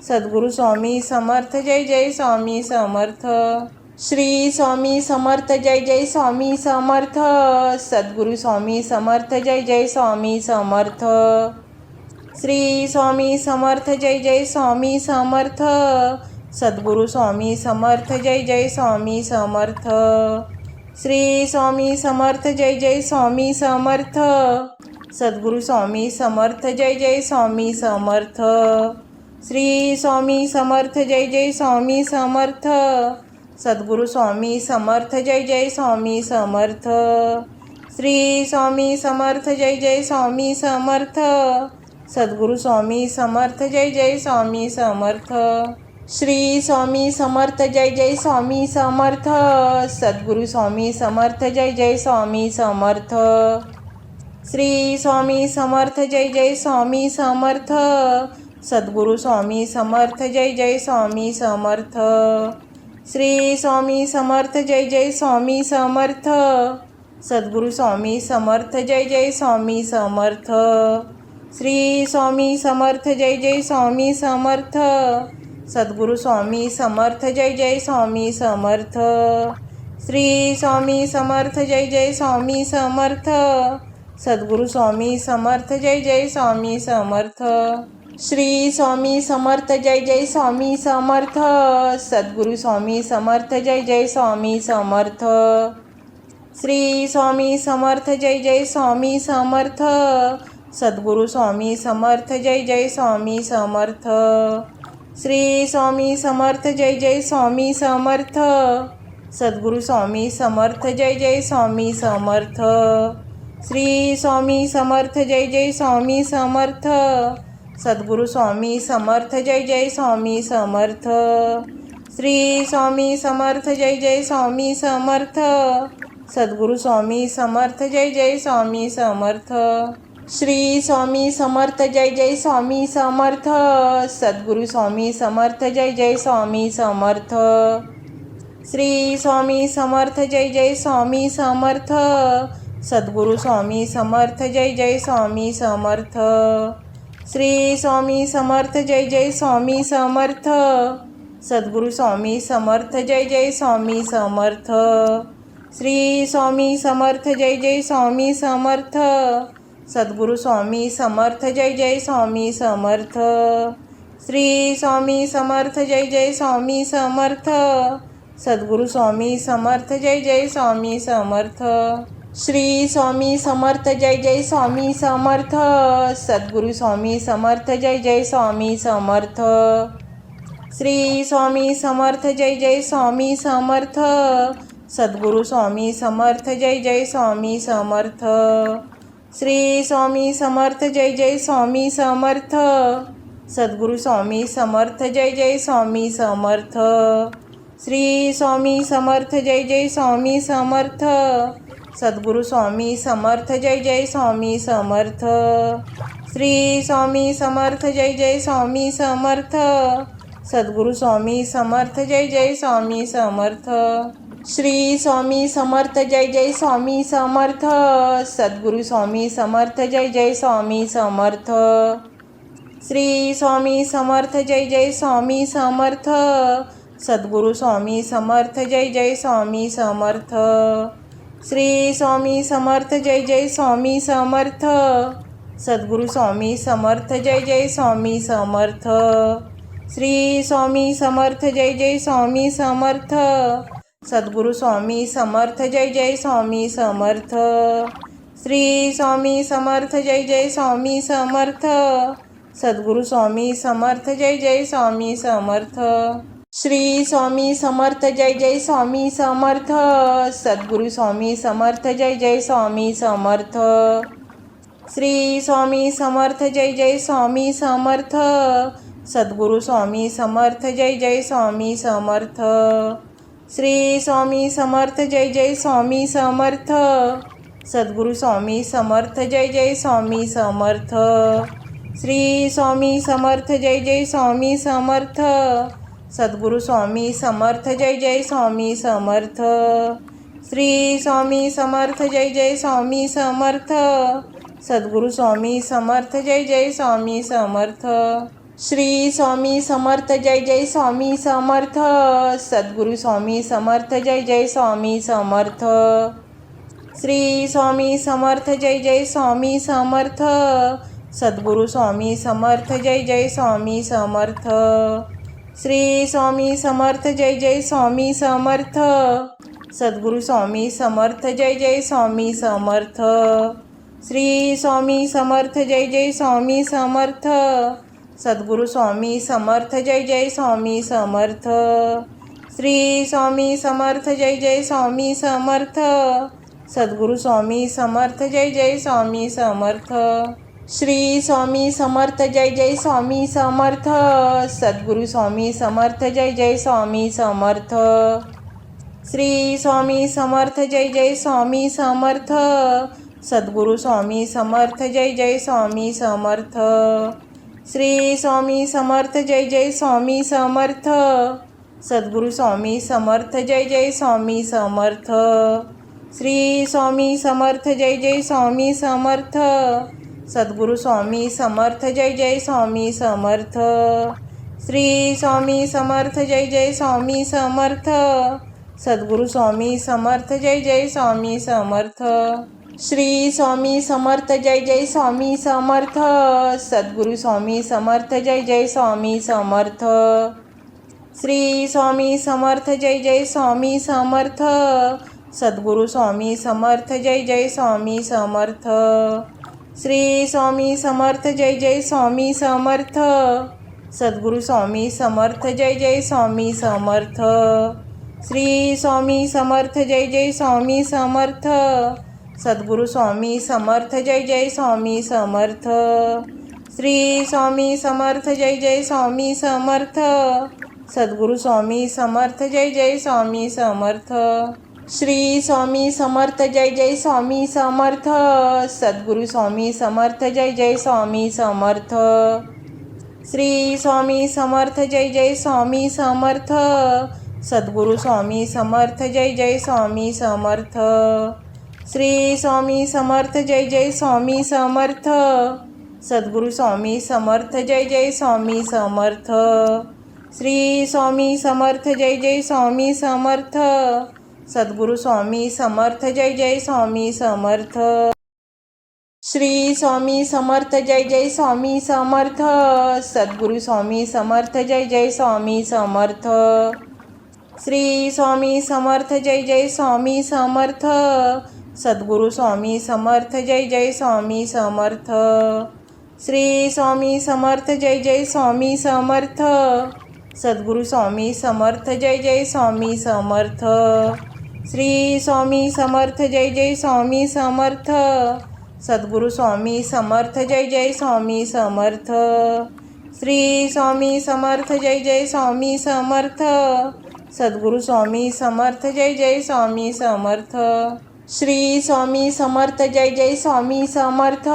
सद्गुरु स्वामी समर्थ जय जय स्वामी समर्थ। श्री स्वामी समर्थ जय जय स्वामी समर्थ। सद्गुरु स्वामी समर्थ जय जय स्वामी समर्थ। श्री स्वामी समर्थ जय जय स्वामी समर्थ। सद्गुरु स्वामी समर्थ जय जय स्वामी समर्थ। श्री स्वामी समर्थ जय जय स्वामी समर्थ। सद्गुरु स्वामी समर्थ जय जय स्वामी समर्थ। श्री स्वामी समर्थ जय जय स्वामी समर्थ। सद्गुरु स्वामी समर्थ जय जय स्वामी समर्थ। श्री स्वामी समर्थ जय जय स्वामी समर्थ। सद्गुरु स्वामी समर्थ जय जय स्वामी समर्थ। श्री स्वामी समर्थ जय जय स्वामी समर्थ। सद्गुरु स्वामी समर्थ जय जय स्वामी समर्थ। श्री स्वामी समर्थ जय जय स्वामी समर्थ। सद्गुरु स्वामी समर्थ जय जय स्वामी समर्थ। श्री स्वामी समर्थ जय जय स्वामी समर्थ। सद्गुरु स्वामी समर्थ जय जय स्वामी समर्थ। श्री स्वामी समर्थ जय जय स्वामी समर्थ। सद्गुरु स्वामी समर्थ जय जय स्वामी समर्थ। श्री स्वामी समर्थ जय जय स्वामी समर्थ। सद्गुरु स्वामी समर्थ जय जय स्वामी समर्थ। श्री स्वामी समर्थ जय जय स्वामी समर्थ। सद्गुरु स्वामी समर्थ जय जय स्वामी समर्थ। श्री स्वामी समर्थ जय जय स्वामी समर्थ। सद्गुरु स्वामी समर्थ जय जय स्वामी समर्थ। श्री स्वामी समर्थ जय जय स्वामी समर्थ। सद्गुरु स्वामी समर्थ जय जय स्वामी समर्थ। श्री स्वामी समर्थ जय जय स्वामी समर्थ। सद्गुरु स्वामी समर्थ जय जय स्वामी समर्थ। श्री स्वामी समर्थ जय जय स्वामी समर्थ। सद्गुरु स्वामी समर्थ जय जय स्वामी समर्थ। श्री स्वामी समर्थ जय जय स्वामी समर्थ। सद्गुरु स्वामी समर्थ जय जय स्वामी समर्थ। श्री स्वामी समर्थ जय जय स्वामी समर्थ। सद्गुरु स्वामी समर्थ जय जय स्वामी समर्थ। श्री स्वामी समर्थ जय जय स्वामी समर्थ। सद्गुरु स्वामी समर्थ जय जय स्वामी समर्थ। श्री स्वामी समर्थ जय जय स्वामी समर्थ। सद्गुरु स्वामी समर्थ जय जय स्वामी समर्थ। श्री स्वामी समर्थ जय जय स्वामी समर्थ। सद्गुरु स्वामी समर्थ जय जय स्वामी समर्थ। श्री स्वामी समर्थ जय जय स्वामी समर्थ। सद्गुरु स्वामी समर्थ जय जय स्वामी समर्थ। श्री स्वामी समर्थ जय जय स्वामी समर्थ। सद्गुरु स्वामी समर्थ जय जय स्वामी समर्थ। श्री स्वामी समर्थ जय जय स्वामी समर्थ। सद्गुरु स्वामी समर्थ जय जय स्वामी समर्थ। श्री स्वामी समर्थ जय जय स्वामी समर्थ। सद्गुरु स्वामी समर्थ जय जय स्वामी समर्थ। श्री स्वामी समर्थ जय जय स्वामी समर्थ। सद्गुरु स्वामी समर्थ जय जय स्वामी समर्थ। श्री स्वामी समर्थ जय जय स्वामी समर्थ। सद्गुरु स्वामी समर्थ जय जय स्वामी समर्थ। श्री स्वामी समर्थ जय जय स्वामी समर्थ। सद्गुरु स्वामी समर्थ जय जय स्वामी समर्थ। श्री स्वामी समर्थ जय जय स्वामी समर्थ। सद्गुरु स्वामी समर्थ जय जय स्वामी समर्थ। श्री स्वामी समर्थ जय जय स्वामी समर्थ। सद्गुरु स्वामी समर्थ जय जय स्वामी समर्थ। श्री स्वामी समर्थ जय जय स्वामी समर्थ। सद्गुरु स्वामी समर्थ जय जय स्वामी समर्थ। श्री स्वामी समर्थ जय जय स्वामी समर्थ। सद्गुरु स्वामी समर्थ जय जय स्वामी समर्थ। श्री स्वामी समर्थ जय जय स्वामी समर्थ। सद्गुरु स्वामी समर्थ जय जय स्वामी समर्थ। श्री स्वामी समर्थ जय जय स्वामी समर्थ। सद्गुरु स्वामी समर्थ जय जय स्वामी समर्थ। श्री स्वामी समर्थ जय जय स्वामी समर्थ। सद्गुरु स्वामी समर्थ जय जय स्वामी समर्थ। श्री स्वामी समर्थ जय जय स्वामी समर्थ। सद्गुरु स्वामी समर्थ जय जय स्वामी समर्थ। श्री स्वामी समर्थ जय जय स्वामी समर्थ। सद्गुरु स्वामी समर्थ जय जय स्वामी समर्थ। श्री स्वामी समर्थ जय जय स्वामी समर्थ। सद्गुरु स्वामी समर्थ जय जय स्वामी समर्थ। श्री स्वामी समर्थ जय जय स्वामी समर्थ। सद्गुरु स्वामी समर्थ जय जय स्वामी समर्थ। श्री स्वामी समर्थ जय जय स्वामी समर्थ। सद्गुरु स्वामी समर्थ जय जय स्वामी समर्थ। श्री स्वामी समर्थ जय जय स्वामी समर्थ। सद्गुरु स्वामी समर्थ जय जय स्वामी समर्थ। श्री स्वामी समर्थ जय जय स्वामी समर्थ। सद्गुरु स्वामी समर्थ जय जय स्वामी समर्थ। श्री स्वामी समर्थ जय जय स्वामी समर्थ। सद्गुरु स्वामी समर्थ जय जय स्वामी समर्थ। श्री स्वामी समर्थ जय जय स्वामी समर्थ। सद्गुरु स्वामी समर्थ जय जय स्वामी समर्थ। श्री स्वामी समर्थ जय जय स्वामी समर्थ। सद्गुरु स्वामी समर्थ जय जय स्वामी समर्थ। श्री स्वामी समर्थ जय जय स्वामी समर्थ। सद्गुरु स्वामी समर्थ जय जय स्वामी समर्थ। श्री स्वामी समर्थ जय जय स्वामी समर्थ। सद्गुरु स्वामी समर्थ जय जय स्वामी समर्थ। श्री स्वामी समर्थ जय जय स्वामी समर्थ। सद्गुरु स्वामी समर्थ जय जय स्वामी समर्थ। श्री स्वामी समर्थ जय जय स्वामी समर्थ। सद्गुरु स्वामी समर्थ जय जय स्वामी समर्थ। श्री स्वामी समर्थ जय जय स्वामी समर्थ। सद्गुरु स्वामी समर्थ जय जय स्वामी समर्थ। श्री स्वामी समर्थ जय जय स्वामी समर्थ। सद्गुरु स्वामी समर्थ जय जय स्वामी समर्थ। श्री स्वामी समर्थ जय जय स्वामी समर्थ। सद्गुरु स्वामी समर्थ जय जय स्वामी समर्थ। श्री स्वामी समर्थ जय जय स्वामी समर्थ। सद्गुरु स्वामी समर्थ जय जय स्वामी समर्थ। श्री स्वामी समर्थ जय जय स्वामी समर्थ। सद्गुरु स्वामी समर्थ जय जय स्वामी समर्थ। श्री स्वामी समर्थ जय जय स्वामी समर्थ। सद्गुरु स्वामी समर्थ जय जय स्वामी समर्थ। श्री स्वामी समर्थ जय जय स्वामी समर्थ। सद्गुरु स्वामी समर्थ जय जय स्वामी समर्थ। श्री स्वामी समर्थ जय जय स्वामी समर्थ। सद्गुरु स्वामी समर्थ जय जय स्वामी समर्थ। श्री स्वामी समर्थ जय जय स्वामी समर्थ। सद्गुरु स्वामी समर्थ जय जय स्वामी समर्थ। श्री स्वामी समर्थ जय जय स्वामी समर्थ। सद्गुरु स्वामी समर्थ जय जय स्वामी समर्थ। श्री स्वामी समर्थ जय जय स्वामी समर्थ। सद्गुरु स्वामी समर्थ जय जय स्वामी समर्थ। श्री स्वामी समर्थ जय जय स्वामी समर्थ।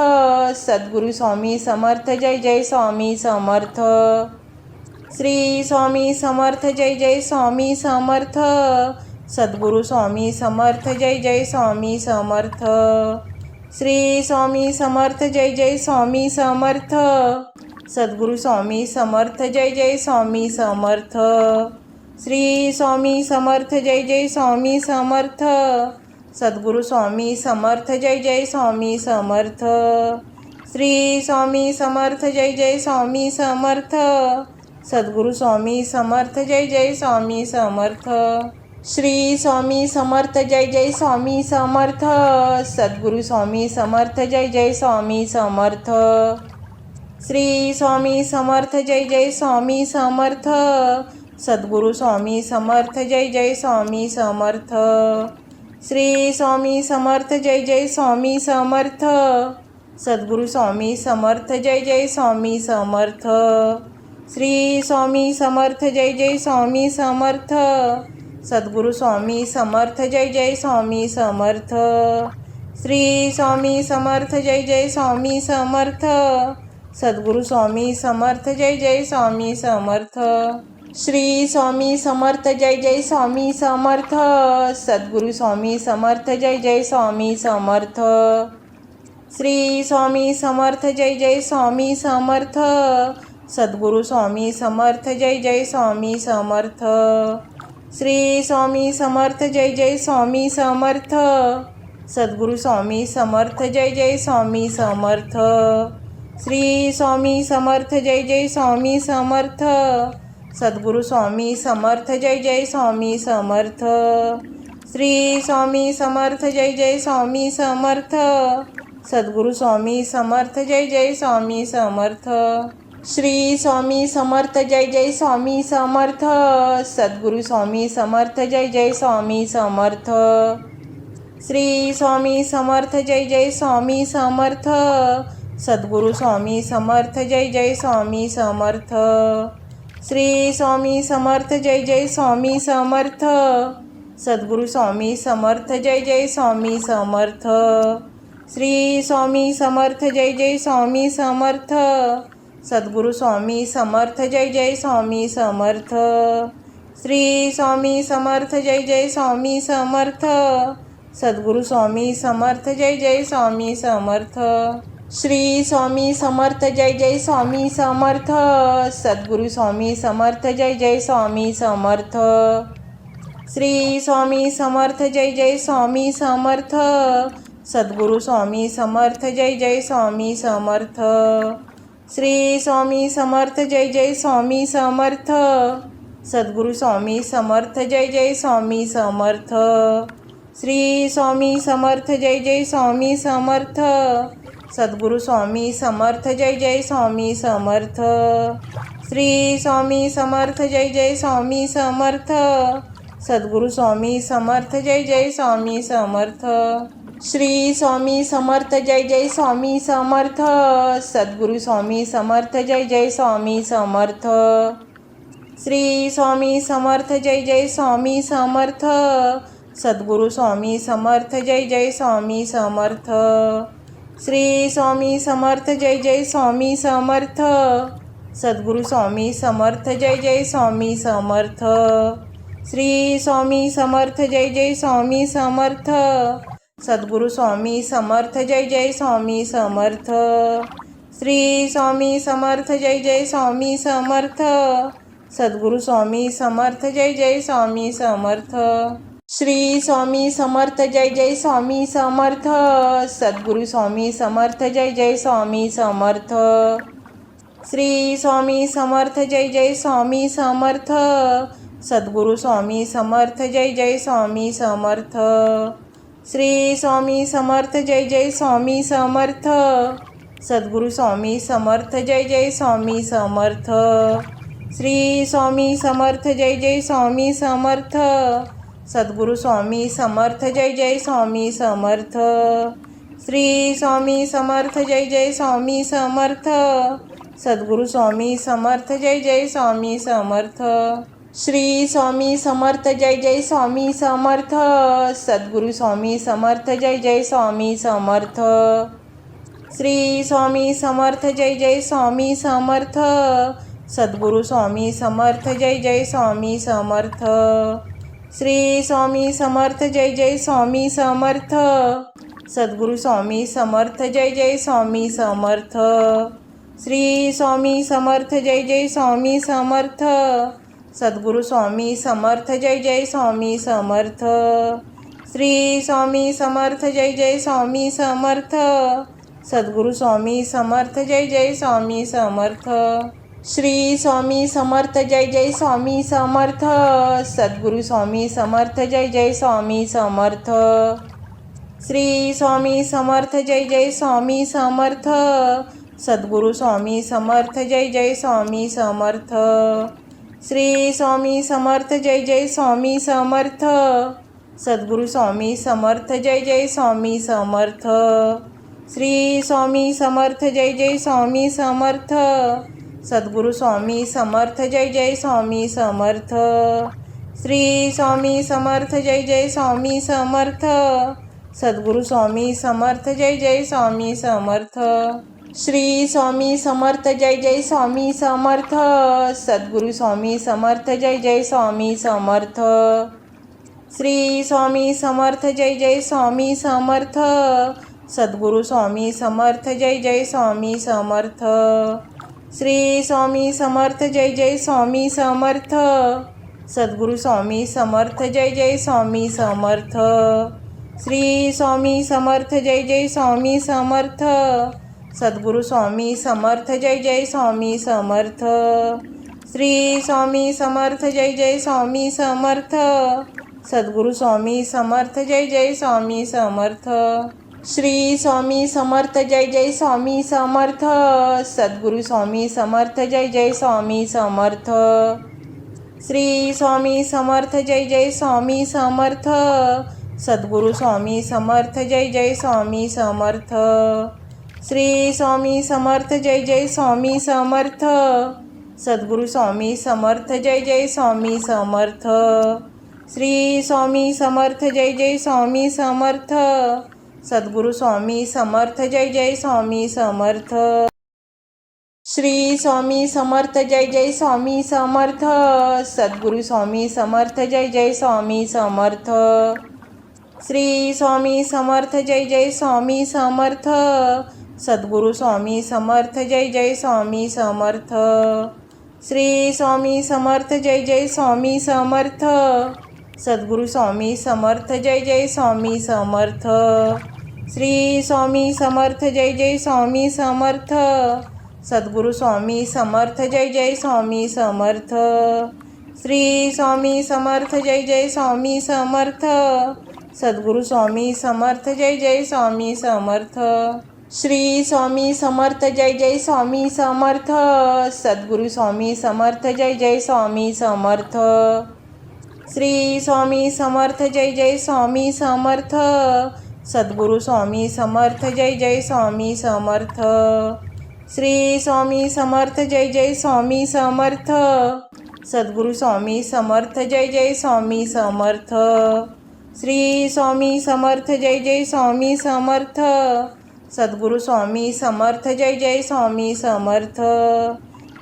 सद्गुरु स्वामी समर्थ जय जय स्वामी समर्थ। श्री स्वामी समर्थ जय जय स्वामी समर्थ। सद्गुरु स्वामी समर्थ जय जय स्वामी समर्थ। श्री स्वामी समर्थ जय जय स्वामी समर्थ। सद्गुरु स्वामी समर्थ जय जय स्वामी समर्थ। श्री स्वामी समर्थ जय जय स्वामी समर्थ। सद्गुरु स्वामी समर्थ जय जय स्वामी समर्थ। श्री स्वामी समर्थ जय जय स्वामी समर्थ। सद्गुरु स्वामी समर्थ जय जय स्वामी समर्थ। श्री स्वामी समर्थ जय जय स्वामी समर्थ। सद्गुरु स्वामी समर्थ जय जय स्वामी समर्थ। श्री स्वामी समर्थ जय जय स्वामी समर्थ। सद्गुरू स्वामी समर्थ जय जय स्वामी समर्थ। श्री स्वामी समर्थ जय जय स्वामी समर्थ। सद्गुरू स्वामी समर्थ जय जय स्वामी समर्थ। श्री स्वामी समर्थ जय जय स्वामी समर्थ। सद्गुरू स्वामी समर्थ जय जय स्वामी समर्थ। श्री स्वामी समर्थ जय जय स्वामी समर्थ। सद्गुरू स्वामी समर्थ जय जय स्वामी समर्थ। श्री स्वामी समर्थ जय जय स्वामी समर्थ। सद्गुरू स्वामी समर्थ जय जय स्वामी समर्थ। श्री स्वामी समर्थ जय जय स्वामी समर्थ। सद्गुरू स्वामी समर्थ जय जय स्वामी समर्थ। श्री स्वामी समर्थ जय जय स्वामी समर्थ। सद्गुरू स्वामी समर्थ जय जय स्वामी समर्थ। श्री स्वामी समर्थ जय जय स्वामी समर्थ। सद्गुरू स्वामी समर्थ जय जय स्वामी समर्थ। श्री स्वामी समर्थ जय जय स्वामी समर्थ। सद्गुरू स्वामी समर्थ जय जय स्वामी समर्थ। श्री स्वामी समर्थ जय जय स्वामी समर्थ। सद्गुरू स्वामी समर्थ जय जय स्वामी समर्थ। श्री स्वामी समर्थ जय जय स्वामी समर्थ। सद्गुरू स्वामी समर्थ जय जय स्वामी समर्थ। श्री स्वामी समर्थ जय जय स्वामी समर्थ। सद्गुरू स्वामी समर्थ जय जय स्वामी समर्थ। श्री स्वामी समर्थ जय जय स्वामी समर्थ। सद्गुरू स्वामी समर्थ जय जय स्वामी समर्थ। श्री स्वामी समर्थ जय जय स्वामी समर्थ। सद्गुरू स्वामी समर्थ जय जय स्वामी समर्थ। श्री स्वामी समर्थ जय जय स्वामी समर्थ। सद्गुरू स्वामी समर्थ जय जय स्वामी समर्थ। श्री स्वामी समर्थ जय जय स्वामी समर्थ। सद्गुरू स्वामी समर्थ जय जय स्वामी समर्थ। श्री स्वामी समर्थ जय जय स्वामी समर्थ। सद्गुरू स्वामी समर्थ जय जय स्वामी समर्थ। श्री स्वामी समर्थ जय जय स्वामी समर्थ। सद्गुरू स्वामी समर्थ जय जय स्वामी समर्थ। श्री स्वामी समर्थ जय जय स्वामी समर्थ। सद्गुरू स्वामी समर्थ जय जय स्वामी समर्थ। श्री स्वामी समर्थ जय जय स्वामी समर्थ। सद्गुरू स्वामी समर्थ जय जय स्वामी समर्थ। श्री स्वामी समर्थ जय जय स्वामी समर्थ। सद्गुरू स्वामी समर्थ जय जय स्वामी समर्थ। श्री स्वामी समर्थ जय जय स्वामी समर्थ। सद्गुरू स्वामी समर्थ जय जय स्वामी समर्थ। श्री स्वामी समर्थ जय जय स्वामी समर्थ। सद्गुरू स्वामी समर्थ जय जय स्वामी समर्थ। श्री स्वामी समर्थ जय जय स्वामी समर्थ। सद्गुरू स्वामी समर्थ जय जय स्वामी समर्थ। श्री स्वामी समर्थ जय जय स्वामी समर्थ। सद्गुरू स्वामी समर्थ जय जय स्वामी समर्थ। श्री स्वामी समर्थ जय जय स्वामी समर्थ। सद्गुरू स्वामी समर्थ जय जय स्वामी समर्थ। श्री स्वामी समर्थ जय जय स्वामी समर्थ। सद्गुरू स्वामी समर्थ जय जय स्वामी समर्थ। श्री स्वामी समर्थ जय जय स्वामी समर्थ। सद्गुरू स्वामी समर्थ जय जय स्वामी समर्थ। श्री स्वामी समर्थ जय जय स्वामी समर्थ। सद्गुरू स्वामी समर्थ जय जय स्वामी समर्थ। श्री स्वामी समर्थ जय जय स्वामी समर्थ। सद्गुरू स्वामी समर्थ जय जय स्वामी समर्थ। श्री स्वामी समर्थ जय जय स्वामी समर्थ। सद्गुरू स्वामी समर्थ जय जय स्वामी समर्थ। श्री स्वामी समर्थ जय जय स्वामी समर्थ। सद्गुरू स्वामी समर्थ जय जय स्वामी समर्थ। श्री स्वामी समर्थ जय जय स्वामी समर्थ। सद्गुरू स्वामी समर्थ जय जय स्वामी समर्थ। श्री स्वामी समर्थ जय जय स्वामी समर्थ। सद्गुरू स्वामी समर्थ जय जय स्वामी समर्थ। श्री स्वामी समर्थ जय जय स्वामी समर्थ। सद्गुरू स्वामी समर्थ जय जय स्वामी समर्थ। श्री स्वामी समर्थ जय जय स्वामी समर्थ। सद्गुरू स्वामी समर्थ जय जय स्वामी समर्थ। श्री स्वामी समर्थ जय जय स्वामी समर्थ। सद्गुरु स्वामी समर्थ जय जय स्वामी समर्थ। श्री स्वामी समर्थ जय जय स्वामी समर्थ। सद्गुरु स्वामी समर्थ जय जय स्वामी समर्थ। श्री स्वामी समर्थ जय जय स्वामी समर्थ। सद्गुरु स्वामी समर्थ जय जय स्वामी समर्थ। श्री स्वामी समर्थ जय जय स्वामी समर्थ। सद्गुरु स्वामी समर्थ जय जय स्वामी समर्थ। श्री स्वामी समर्थ जय जय स्वामी समर्थ। सद्गुरु स्वामी समर्थ जय जय स्वामी समर्थ। श्री स्वामी समर्थ जय जय स्वामी समर्थ। सद्गुरु स्वामी समर्थ जय जय स्वामी समर्थ। श्री स्वामी समर्थ जय जय स्वामी समर्थ। सद्गुरु स्वामी समर्थ जय जय स्वामी समर्थ। श्री स्वामी समर्थ जय जय स्वामी समर्थ। सद्गुरु स्वामी समर्थ जय जय स्वामी समर्थ। श्री स्वामी समर्थ जय जय स्वामी समर्थ। सद्गुरु स्वामी समर्थ जय जय स्वामी समर्थ। श्री स्वामी समर्थ जय जय स्वामी समर्थ। सद्गुरु स्वामी समर्थ जय जय स्वामी समर्थ। श्री स्वामी समर्थ जय जय स्वामी समर्थ। सद्गुरु स्वामी समर्थ जय जय स्वामी समर्थ। श्री स्वामी समर्थ जय जय स्वामी समर्थ। सद्गुरु स्वामी समर्थ जय जय स्वामी समर्थ। श्री स्वामी समर्थ जय जय स्वामी समर्थ। सद्गुरु स्वामी समर्थ जय जय स्वामी समर्थ। श्री स्वामी समर्थ जय जय स्वामी समर्थ। सद्गुरु स्वामी समर्थ जय जय स्वामी समर्थ। श्री स्वामी समर्थ जय जय स्वामी समर्थ। सद्गुरु स्वामी समर्थ जय जय स्वामी समर्थ। श्री स्वामी समर्थ जय जय स्वामी समर्थ। सद्गुरु स्वामी समर्थ जय जय स्वामी समर्थ। श्री स्वामी समर्थ जय जय स्वामी समर्थ। सद्गुरु स्वामी समर्थ जय जय स्वामी समर्थ। श्री स्वामी समर्थ जय जय स्वामी समर्थ। सद्गुरु स्वामी समर्थ जय जय स्वामी समर्थ। श्री स्वामी समर्थ जय जय स्वामी समर्थ। सद्गुरु स्वामी समर्थ जय जय स्वामी समर्थ। श्री स्वामी समर्थ जय जय स्वामी समर्थ। सद्गुरु स्वामी समर्थ जय जय स्वामी समर्थ। श्री स्वामी समर्थ जय जय स्वामी समर्थ। सद्गुरु स्वामी समर्थ जय जय स्वामी समर्थ।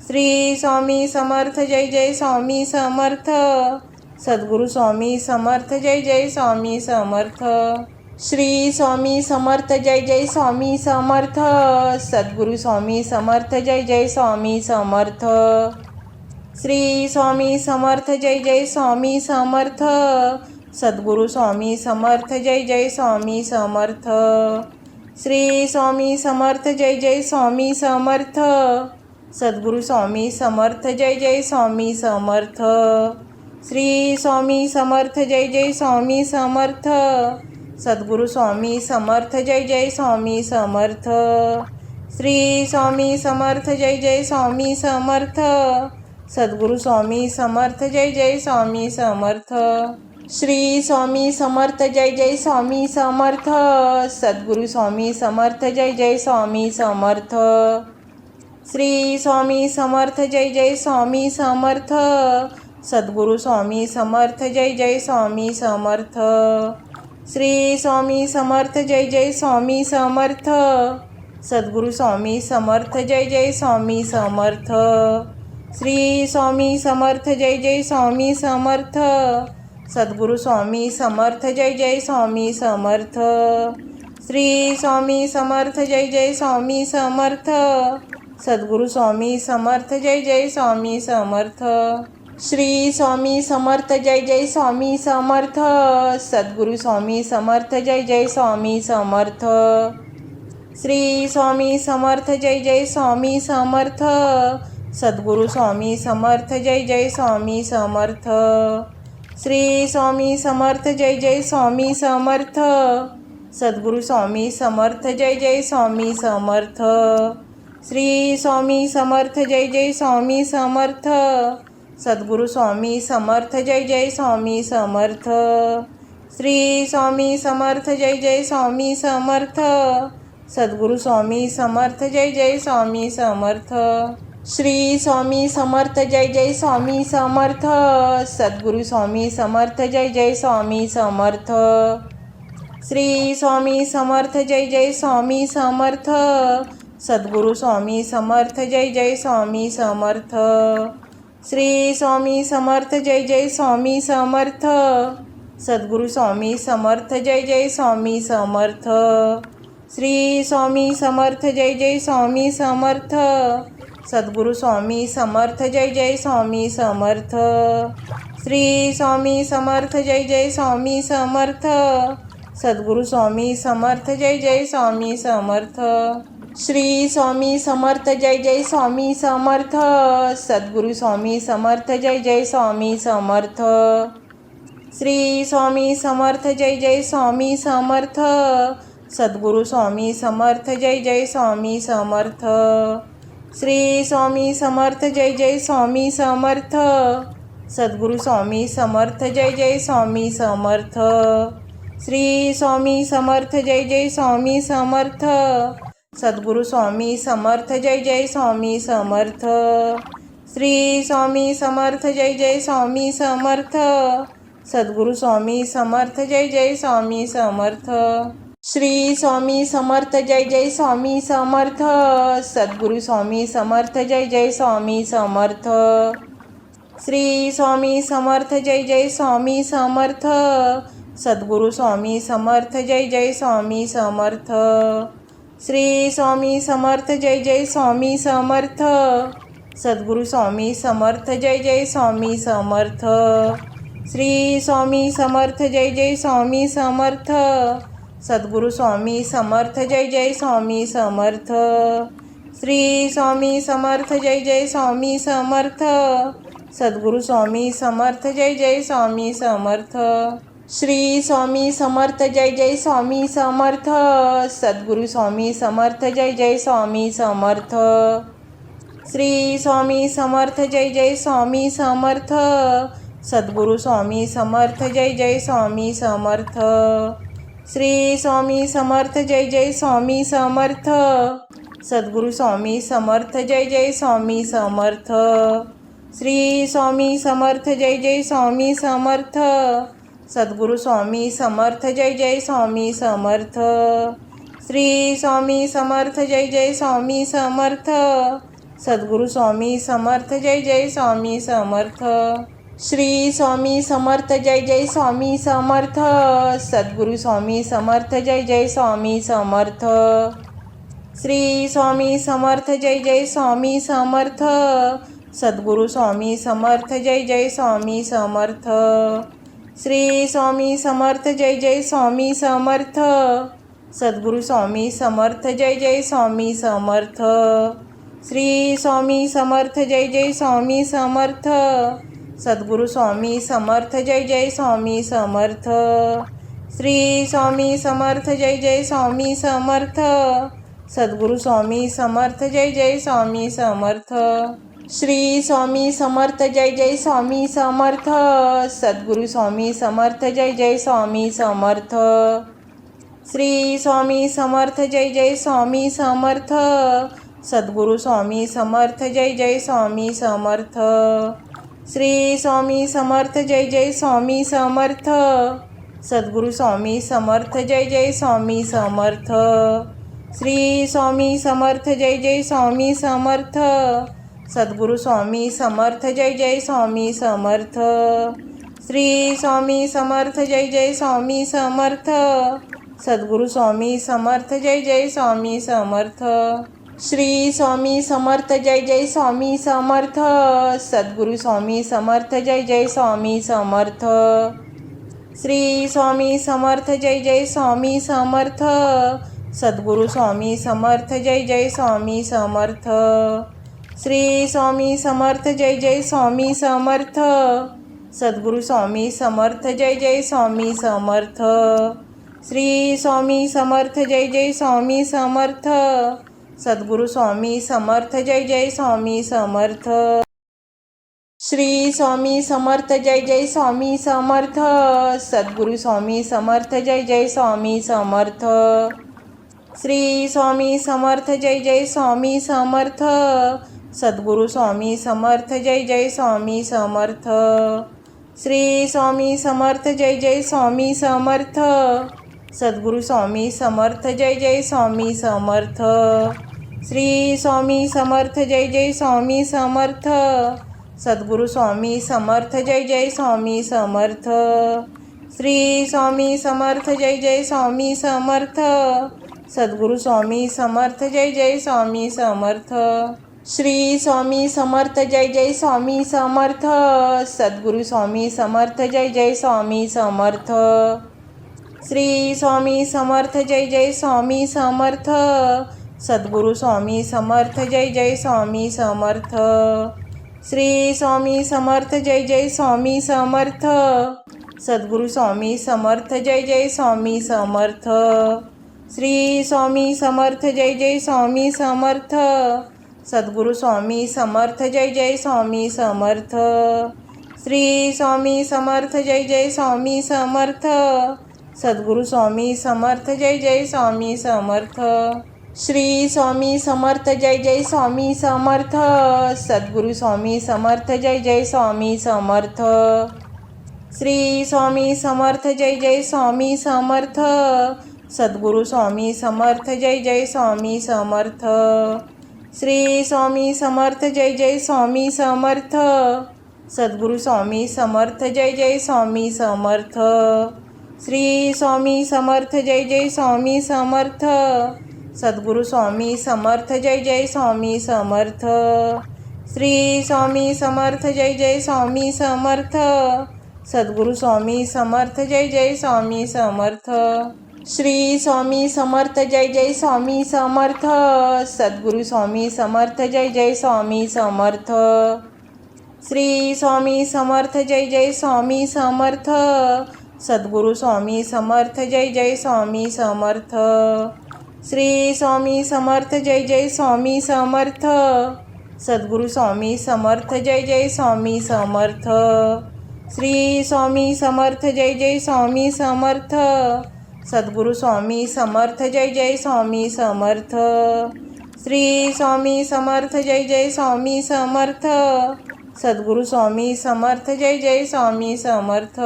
श्री स्वामी समर्थ जय जय स्वामी समर्थ। सद्गुरु स्वामी समर्थ जय जय स्वामी समर्थ। श्री स्वामी समर्थ जय जय स्वामी समर्थ। सद्गुरु स्वामी समर्थ जय जय स्वामी समर्थ। श्री स्वामी समर्थ जय जय स्वामी समर्थ। सद्गुरु स्वामी समर्थ जय जय स्वामी समर्थ। श्री स्वामी समर्थ जय जय स्वामी समर्थ। सद्गुरु स्वामी समर्थ जय जय स्वामी समर्थ। श्री स्वामी समर्थ जय जय स्वामी समर्थ। सद्गुरु स्वामी समर्थ जय जय स्वामी समर्थ। श्री स्वामी समर्थ जय जय स्वामी समर्थ। सद्गुरु स्वामी समर्थ जय जय स्वामी समर्थ। श्री स्वामी समर्थ जय जय स्वामी समर्थ। सद्गुरु स्वामी समर्थ जय जय स्वामी समर्थ। श्री स्वामी समर्थ जय जय स्वामी समर्थ। सद्गुरु स्वामी समर्थ जय जय स्वामी समर्थ। श्री स्वामी समर्थ जय जय स्वामी समर्थ। सद्गुरु स्वामी समर्थ जय जय स्वामी समर्थ। श्री स्वामी समर्थ जय जय स्वामी समर्थ। सद्गुरु स्वामी समर्थ जय जय स्वामी समर्थ। श्री स्वामी समर्थ जय जय स्वामी समर्थ। सद्गुरु स्वामी समर्थ जय जय स्वामी समर्थ। श्री स्वामी समर्थ जय जय स्वामी समर्थ। सद्गुरु स्वामी समर्थ जय जय स्वामी समर्थ। श्री स्वामी समर्थ जय जय स्वामी समर्थ। सद्गुरु स्वामी समर्थ जय जय स्वामी समर्थ। श्री स्वामी समर्थ जय जय स्वामी समर्थ। सद्गुरु स्वामी समर्थ जय जय स्वामी समर्थ। श्री स्वामी समर्थ जय जय स्वामी समर्थ। सद्गुरू स्वामी समर्थ जय जय स्वामी समर्थ। श्री स्वामी समर्थ जय जय स्वामी समर्थ। सद्गुरू स्वामी समर्थ जय जय स्वामी समर्थ। श्री स्वामी समर्थ जय जय स्वामी समर्थ। सद्गुरू स्वामी समर्थ जय जय स्वामी समर्थ। श्री स्वामी समर्थ जय जय स्वामी समर्थ। सद्गुरू स्वामी समर्थ जय जय स्वामी समर्थ। श्री स्वामी समर्थ जय जय स्वामी समर्थ। सद्गुरू स्वामी समर्थ जय जय स्वामी समर्थ। श्री स्वामी समर्थ जय जय स्वामी समर्थ। सद्गुरू स्वामी समर्थ जय जय स्वामी समर्थ। श्री स्वामी समर्थ जय जय स्वामी समर्थ। सद्गुरू स्वामी समर्थ जय जय स्वामी समर्थ। श्री स्वामी समर्थ जय जय स्वामी समर्थ। सद्गुरू स्वामी समर्थ जय जय स्वामी समर्थ। श्री स्वामी समर्थ जय जय स्वामी समर्थ। सद्गुरू स्वामी समर्थ जय जय स्वामी समर्थ। श्री स्वामी समर्थ जय जय स्वामी समर्थ। सद्गुरू स्वामी समर्थ जय जय स्वामी समर्थ। श्री स्वामी समर्थ जय जय स्वामी समर्थ। सद्गुरू स्वामी समर्थ जय जय स्वामी समर्थ। श्री स्वामी समर्थ जय जय स्वामी समर्थ। सद्गुरू स्वामी समर्थ जय जय स्वामी समर्थ। श्री स्वामी समर्थ जय जय स्वामी समर्थ। सद्गुरू स्वामी समर्थ जय जय स्वामी समर्थ। श्री स्वामी समर्थ जय जय स्वामी समर्थ। सद्गुरू स्वामी समर्थ जय जय स्वामी समर्थ। श्री स्वामी समर्थ जय जय स्वामी समर्थ। सद्गुरू स्वामी समर्थ जय जय स्वामी समर्थ। श्री स्वामी समर्थ जय जय स्वामी समर्थ। सद्गुरू स्वामी समर्थ जय जय स्वामी समर्थ। श्री स्वामी समर्थ जय जय स्वामी समर्थ। सद्गुरू स्वामी समर्थ जय जय स्वामी समर्थ। श्री स्वामी समर्थ जय जय स्वामी समर्थ। सद्गुरू स्वामी समर्थ जय जय स्वामी समर्थ। श्री स्वामी समर्थ जय जय स्वामी समर्थ। सद्गुरू स्वामी समर्थ जय जय स्वामी समर्थ। श्री स्वामी समर्थ जय जय स्वामी समर्थ। सद्गुरू स्वामी समर्थ जय जय स्वामी समर्थ। श्री स्वामी समर्थ जय जय स्वामी समर्थ। सद्गुरू स्वामी समर्थ जय जय स्वामी समर्थ। श्री स्वामी समर्थ जय जय स्वामी समर्थ। सद्गुरू स्वामी समर्थ जय जय स्वामी समर्थ। श्री स्वामी समर्थ जय जय स्वामी समर्थ। सद्गुरू स्वामी समर्थ जय जय स्वामी समर्थ। श्री स्वामी समर्थ जय जय स्वामी समर्थ। सद्गुरू स्वामी समर्थ जय जय स्वामी समर्थ। श्री स्वामी समर्थ जय जय स्वामी समर्थ। सद्गुरू स्वामी समर्थ जय जय स्वामी समर्थ। श्री स्वामी समर्थ जय जय स्वामी समर्थ। सद्गुरू स्वामी समर्थ जय जय स्वामी समर्थ। श्री स्वामी समर्थ जय जय स्वामी समर्थ। सद्गुरू स्वामी समर्थ जय जय स्वामी समर्थ। श्री स्वामी समर्थ जय जय स्वामी समर्थ। सद्गुरू स्वामी समर्थ जय जय स्वामी समर्थ। श्री स्वामी समर्थ जय जय स्वामी समर्थ। सद्गुरू स्वामी समर्थ जय जय स्वामी समर्थ। श्री स्वामी समर्थ जय जय स्वामी समर्थ। सद्गुरू स्वामी समर्थ जय जय स्वामी समर्थ। श्री स्वामी समर्थ जय जय स्वामी समर्थ। सद्गुरू स्वामी समर्थ जय जय स्वामी समर्थ। श्री स्वामी समर्थ जय जय स्वामी समर्थ। सद्गुरू स्वामी समर्थ जय जय स्वामी समर्थ। श्री स्वामी समर्थ जय जय स्वामी समर्थ। सद्गुरू स्वामी समर्थ जय जय स्वामी समर्थ। श्री स्वामी समर्थ जय जय स्वामी समर्थ। सद्गुरू स्वामी समर्थ जय जय स्वामी समर्थ। श्री स्वामी समर्थ जय जय स्वामी समर्थ। सद्गुरू स्वामी समर्थ जय जय स्वामी समर्थ। श्री स्वामी समर्थ जय जय स्वामी समर्थ। सद्गुरू स्वामी समर्थ जय जय स्वामी समर्थ। श्री स्वामी समर्थ जय जय स्वामी समर्थ सद्गुरु स्वामी समर्थ जय जय स्वामी समर्थ श्री स्वामी समर्थ जय जय स्वामी समर्थ सद्गुरु स्वामी समर्थ जय जय स्वामी समर्थ श्री स्वामी समर्थ जय जय स्वामी समर्थ सद्गुरु स्वामी समर्थ जय जय स्वामी समर्थ श्री स्वामी समर्थ जय जय स्वामी समर्थ सद्गुरु स्वामी समर्थ जय जय स्वामी समर्थ श्री स्वामी समर्थ जय जय स्वामी समर्थ सद्गुरु स्वामी समर्थ जय जय स्वामी समर्थ श्री स्वामी समर्थ जय जय स्वामी समर्थ सद्गुरु स्वामी समर्थ जय जय स्वामी समर्थ श्री स्वामी समर्थ जय जय स्वामी समर्थ सद्गुरु स्वामी समर्थ जय जय स्वामी समर्थ श्री स्वामी समर्थ जय जय स्वामी समर्थ सद्गुरु स्वामी समर्थ जय जय स्वामी समर्थ श्री स्वामी समर्थ जय जय स्वामी समर्थ सद्गुरु स्वामी समर्थ जय जय स्वामी समर्थ श्री स्वामी समर्थ जय जय स्वामी समर्थ सद्गुरु स्वामी समर्थ जय जय स्वामी समर्थ श्री स्वामी समर्थ जय जय स्वामी समर्थ सद्गुरु स्वामी समर्थ जय जय स्वामी समर्थ श्री स्वामी समर्थ जय जय स्वामी समर्थ सद्गुरु स्वामी समर्थ जय जय स्वामी समर्थ श्री स्वामी समर्थ जय जय स्वामी समर्थ सद्गुरु स्वामी समर्थ जय जय स्वामी समर्थ श्री स्वामी समर्थ जय जय स्वामी समर्थ सद्गुरु स्वामी समर्थ जय जय स्वामी समर्थ श्री स्वामी समर्थ जय जय स्वामी समर्थ सद्गुरु स्वामी समर्थ जय जय स्वामी समर्थ श्री स्वामी समर्थ जय जय स्वामी समर्थ सद्गुरु स्वामी समर्थ जय जय स्वामी समर्थ श्री स्वामी समर्थ जय जय स्वामी समर्थ सद्गुरु स्वामी समर्थ जय जय स्वामी समर्थ श्री स्वामी समर्थ जय जय स्वामी समर्थ सद्गुरु स्वामी समर्थ जय जय स्वामी समर्थ श्री स्वामी समर्थ जय जय स्वामी समर्थ सद्गुरु स्वामी समर्थ जय जय स्वामी समर्थ श्री स्वामी समर्थ जय जय स्वामी समर्थ सद्गुरु स्वामी समर्थ जय जय स्वामी समर्थ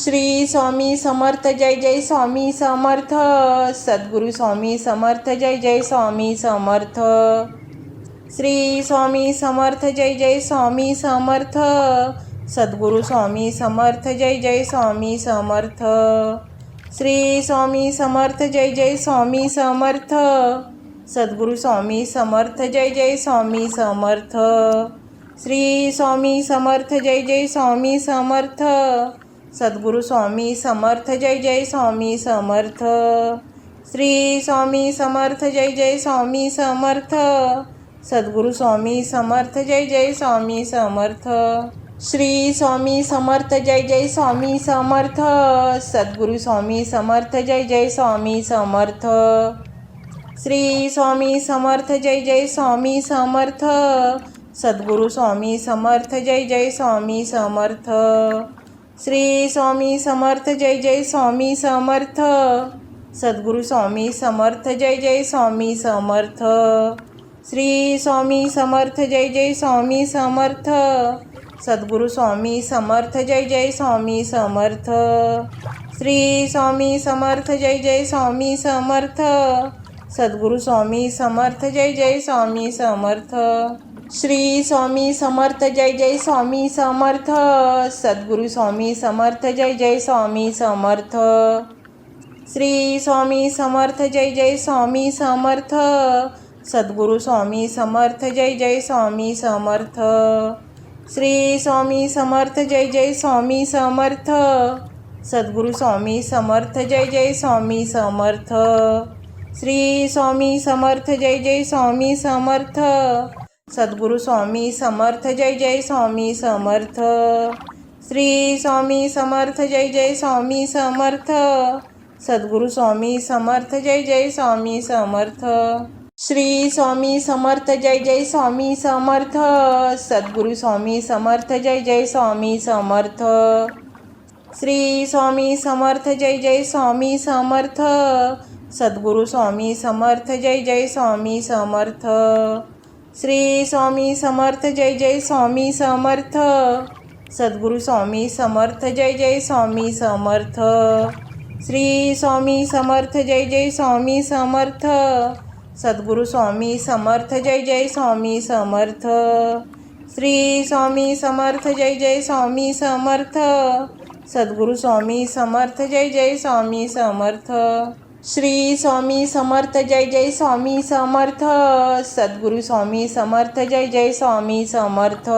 श्री स्वामी समर्थ जय जय स्वामी समर्थ सद्गुरु स्वामी समर्थ जय जय स्वामी समर्थ श्री स्वामी समर्थ जय जय स्वामी समर्थ सद्गुरु स्वामी समर्थ जय जय स्वामी समर्थ श्री स्वामी समर्थ जय जय स्वामी समर्थ सद्गुरु स्वामी समर्थ जय जय स्वामी समर्थ श्री स्वामी समर्थ जय जय स्वामी समर्थ सद्गुरु स्वामी समर्थ जय जय स्वामी समर्थ श्री स्वामी समर्थ जय जय स्वामी समर्थ सद्गुरु स्वामी समर्थ जय जय स्वामी समर्थ श्री स्वामी समर्थ जय जय स्वामी समर्थ सद्गुरु स्वामी समर्थ जय जय स्वामी समर्थ श्री स्वामी समर्थ जय जय स्वामी समर्थ सद्गुरु स्वामी समर्थ जय जय स्वामी समर्थ श्री स्वामी समर्थ जय जय स्वामी समर्थ सद्गुरु स्वामी समर्थ जय जय स्वामी समर्थ श्री स्वामी समर्थ जय जय स्वामी समर्थ सद्गुरु स्वामी समर्थ जय जय स्वामी समर्थ श्री स्वामी समर्थ जय जय स्वामी समर्थ सद्गुरु स्वामी समर्थ जय जय स्वामी समर्थ श्री स्वामी समर्थ जय जय स्वामी समर्थ सद्गुरु स्वामी समर्थ जय जय स्वामी समर्थ श्री स्वामी समर्थ जय जय स्वामी समर्थ सद्गुरु स्वामी समर्थ जय जय स्वामी समर्थ श्री स्वामी समर्थ जय जय स्वामी समर्थ सद्गुरु स्वामी समर्थ जय जय स्वामी समर्थ श्री स्वामी समर्थ जय जय स्वामी समर्थ सद्गुरु स्वामी समर्थ जय जय स्वामी समर्थ श्री स्वामी समर्थ जय जय स्वामी समर्थ सद्गुरु स्वामी समर्थ जय जय स्वामी समर्थ श्री स्वामी समर्थ जय जय स्वामी समर्थ. सद्गुरु स्वामी समर्थ जय जय स्वामी समर्थ. श्री स्वामी समर्थ जय जय स्वामी समर्थ. सद्गुरु स्वामी समर्थ जय जय स्वामी समर्थ. श्री स्वामी समर्थ जय जय स्वामी समर्थ. सद्गुरु स्वामी समर्थ जय जय स्वामी समर्थ. श्री स्वामी समर्थ जय जय स्वामी समर्थ. सद्गुरु स्वामी समर्थ जय जय स्वामी समर्थ. श्री स्वामी समर्थ जय जय स्वामी समर्थ. सद्गुरु स्वामी समर्थ जय जय स्वामी समर्थ. श्री स्वामी समर्थ जय जय स्वामी समर्थ. सद्गुरु स्वामी समर्थ जय जय स्वामी समर्थ.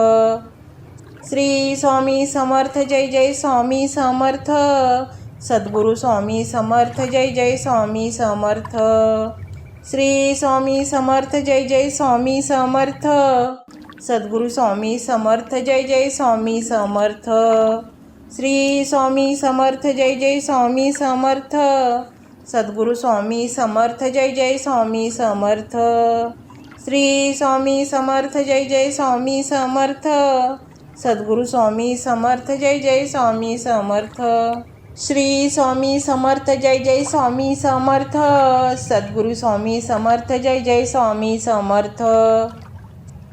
श्री स्वामी समर्थ जय जय स्वामी समर्थ. सद्गुरु स्वामी समर्थ जय जय स्वामी समर्थ. श्री स्वामी समर्थ जय जय स्वामी समर्थ. सद्गुरु स्वामी समर्थ जय जय स्वामी समर्थ. श्री स्वामी समर्थ जय जय स्वामी समर्थ. सद्गुरु स्वामी समर्थ जय जय स्वामी समर्थ. श्री स्वामी समर्थ जय जय स्वामी समर्थ. सद्गुरु स्वामी समर्थ जय जय स्वामी समर्थ. श्री स्वामी समर्थ जय जय स्वामी समर्थ. सद्गुरु स्वामी समर्थ जय जय स्वामी समर्थ.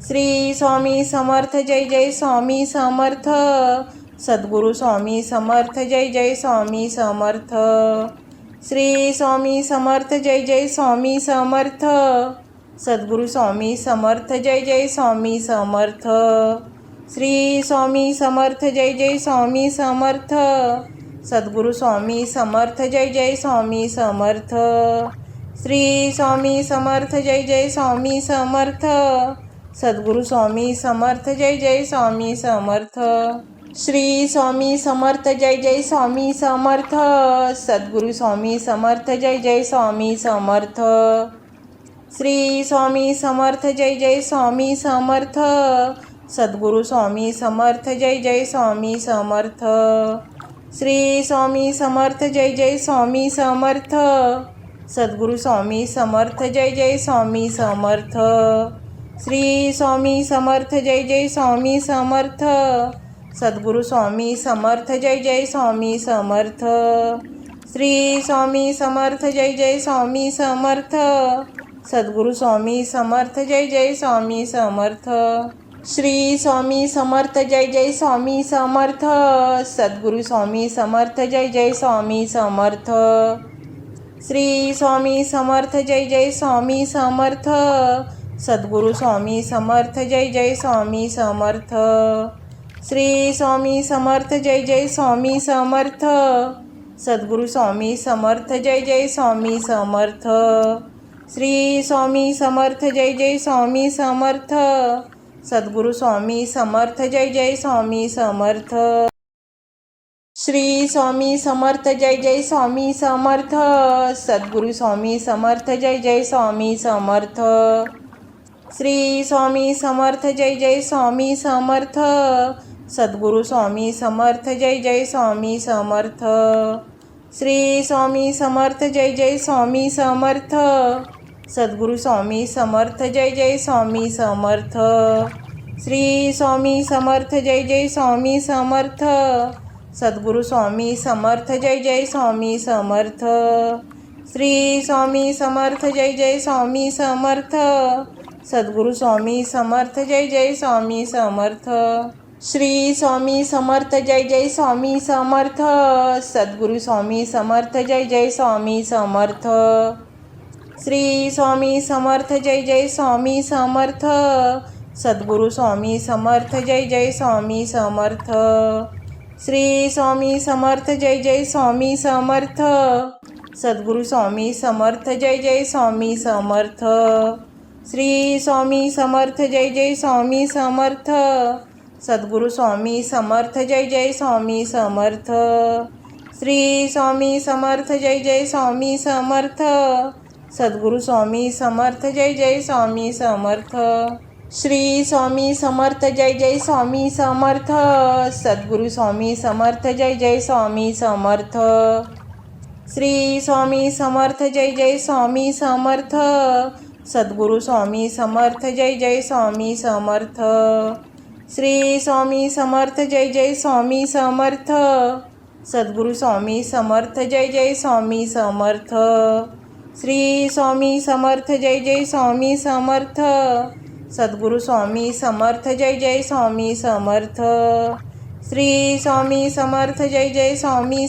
श्री स्वामी समर्थ जय जय स्वामी समर्थ. सद्गुरु स्वामी समर्थ जय जय स्वामी समर्थ. श्री स्वामी समर्थ जय जय स्वामी समर्थ. सद्गुरु स्वामी समर्थ जय जय स्वामी समर्थ. श्री स्वामी समर्थ जय जय स्वामी समर्थ. सद्गुरु स्वामी समर्थ जय जय स्वामी समर्थ. श्री स्वामी समर्थ जय जय स्वामी समर्थ. सद्गुरु स्वामी समर्थ जय जय स्वामी समर्थ. श्री स्वामी समर्थ जय जय स्वामी समर्थ. सद्गुरु स्वामी समर्थ जय जय स्वामी समर्थ. श्री स्वामी समर्थ जय जय स्वामी समर्थ. सद्गुरु स्वामी समर्थ जय जय स्वामी समर्थ. श्री स्वामी समर्थ जय जय स्वामी समर्थ. सद्गुरु स्वामी समर्थ जय जय स्वामी समर्थ. श्री स्वामी समर्थ जय जय स्वामी समर्थ. सद्गुरु स्वामी समर्थ जय जय स्वामी समर्थ. श्री स्वामी समर्थ जय जय स्वामी समर्थ. सद्गुरु स्वामी समर्थ जय जय स्वामी समर्थ. श्री स्वामी समर्थ जय जय स्वामी समर्थ. सद्गुरु स्वामी समर्थ जय जय स्वामी समर्थ. श्री स्वामी समर्थ जय जय स्वामी समर्थ. सद्गुरु स्वामी समर्थ जय जय स्वामी समर्थ. श्री स्वामी समर्थ जय जय स्वामी समर्थ. सद्गुरु स्वामी समर्थ जय जय स्वामी समर्थ. श्री स्वामी समर्थ जय जय स्वामी समर्थ. सद्गुरु स्वामी समर्थ जय जय स्वामी समर्थ. श्री स्वामी समर्थ जय जय स्वामी समर्थ. सद्गुरु स्वामी समर्थ जय जय स्वामी समर्थ. श्री स्वामी समर्थ जय जय स्वामी समर्थ. सद्गुरु स्वामी समर्थ जय जय स्वामी समर्थ. श्री स्वामी समर्थ जय जय स्वामी समर्थ. सद्गुरु स्वामी समर्थ जय जय स्वामी समर्थ. श्री स्वामी समर्थ जय जय स्वामी समर्थ. सद्गुरु स्वामी समर्थ जय जय स्वामी समर्थ. श्री स्वामी समर्थ जय जय स्वामी समर्थ. सद्गुरु स्वामी समर्थ जय जय स्वामी समर्थ. श्री स्वामी समर्थ जय जय स्वामी समर्थ. सद्गुरु स्वामी समर्थ जय जय स्वामी समर्थ. श्री स्वामी समर्थ जय जय स्वामी समर्थ. सद्गुरु स्वामी समर्थ जय जय स्वामी समर्थ. श्री स्वामी समर्थ जय जय स्वामी समर्थ. सद्गुरु स्वामी समर्थ जय जय स्वामी समर्थ. श्री स्वामी समर्थ जय जय स्वामी समर्थ. सद्गुरु स्वामी समर्थ जय जय स्वामी समर्थ. श्री स्वामी समर्थ जय जय स्वामी समर्थ. सद्गुरु स्वामी समर्थ जय जय स्वामी समर्थ. श्री स्वामी समर्थ जय जय स्वामी समर्थ. सद्गुरु स्वामी समर्थ जय जय स्वामी समर्थ. श्री स्वामी समर्थ जय जय स्वामी समर्थ. सद्गुरू स्वामी समर्थ. जय जय स्वामी समर्थ. श्री स्वामी समर्थ. जय जय स्वामी समर्थ. सद्गुरू स्वामी समर्थ. जय जय स्वामी समर्थ. श्री स्वामी समर्थ. जय जय स्वामी समर्थ. सद्गुरू स्वामी समर्थ. जय जय स्वामी समर्थ. श्री स्वामी समर्थ. जय जय स्वामी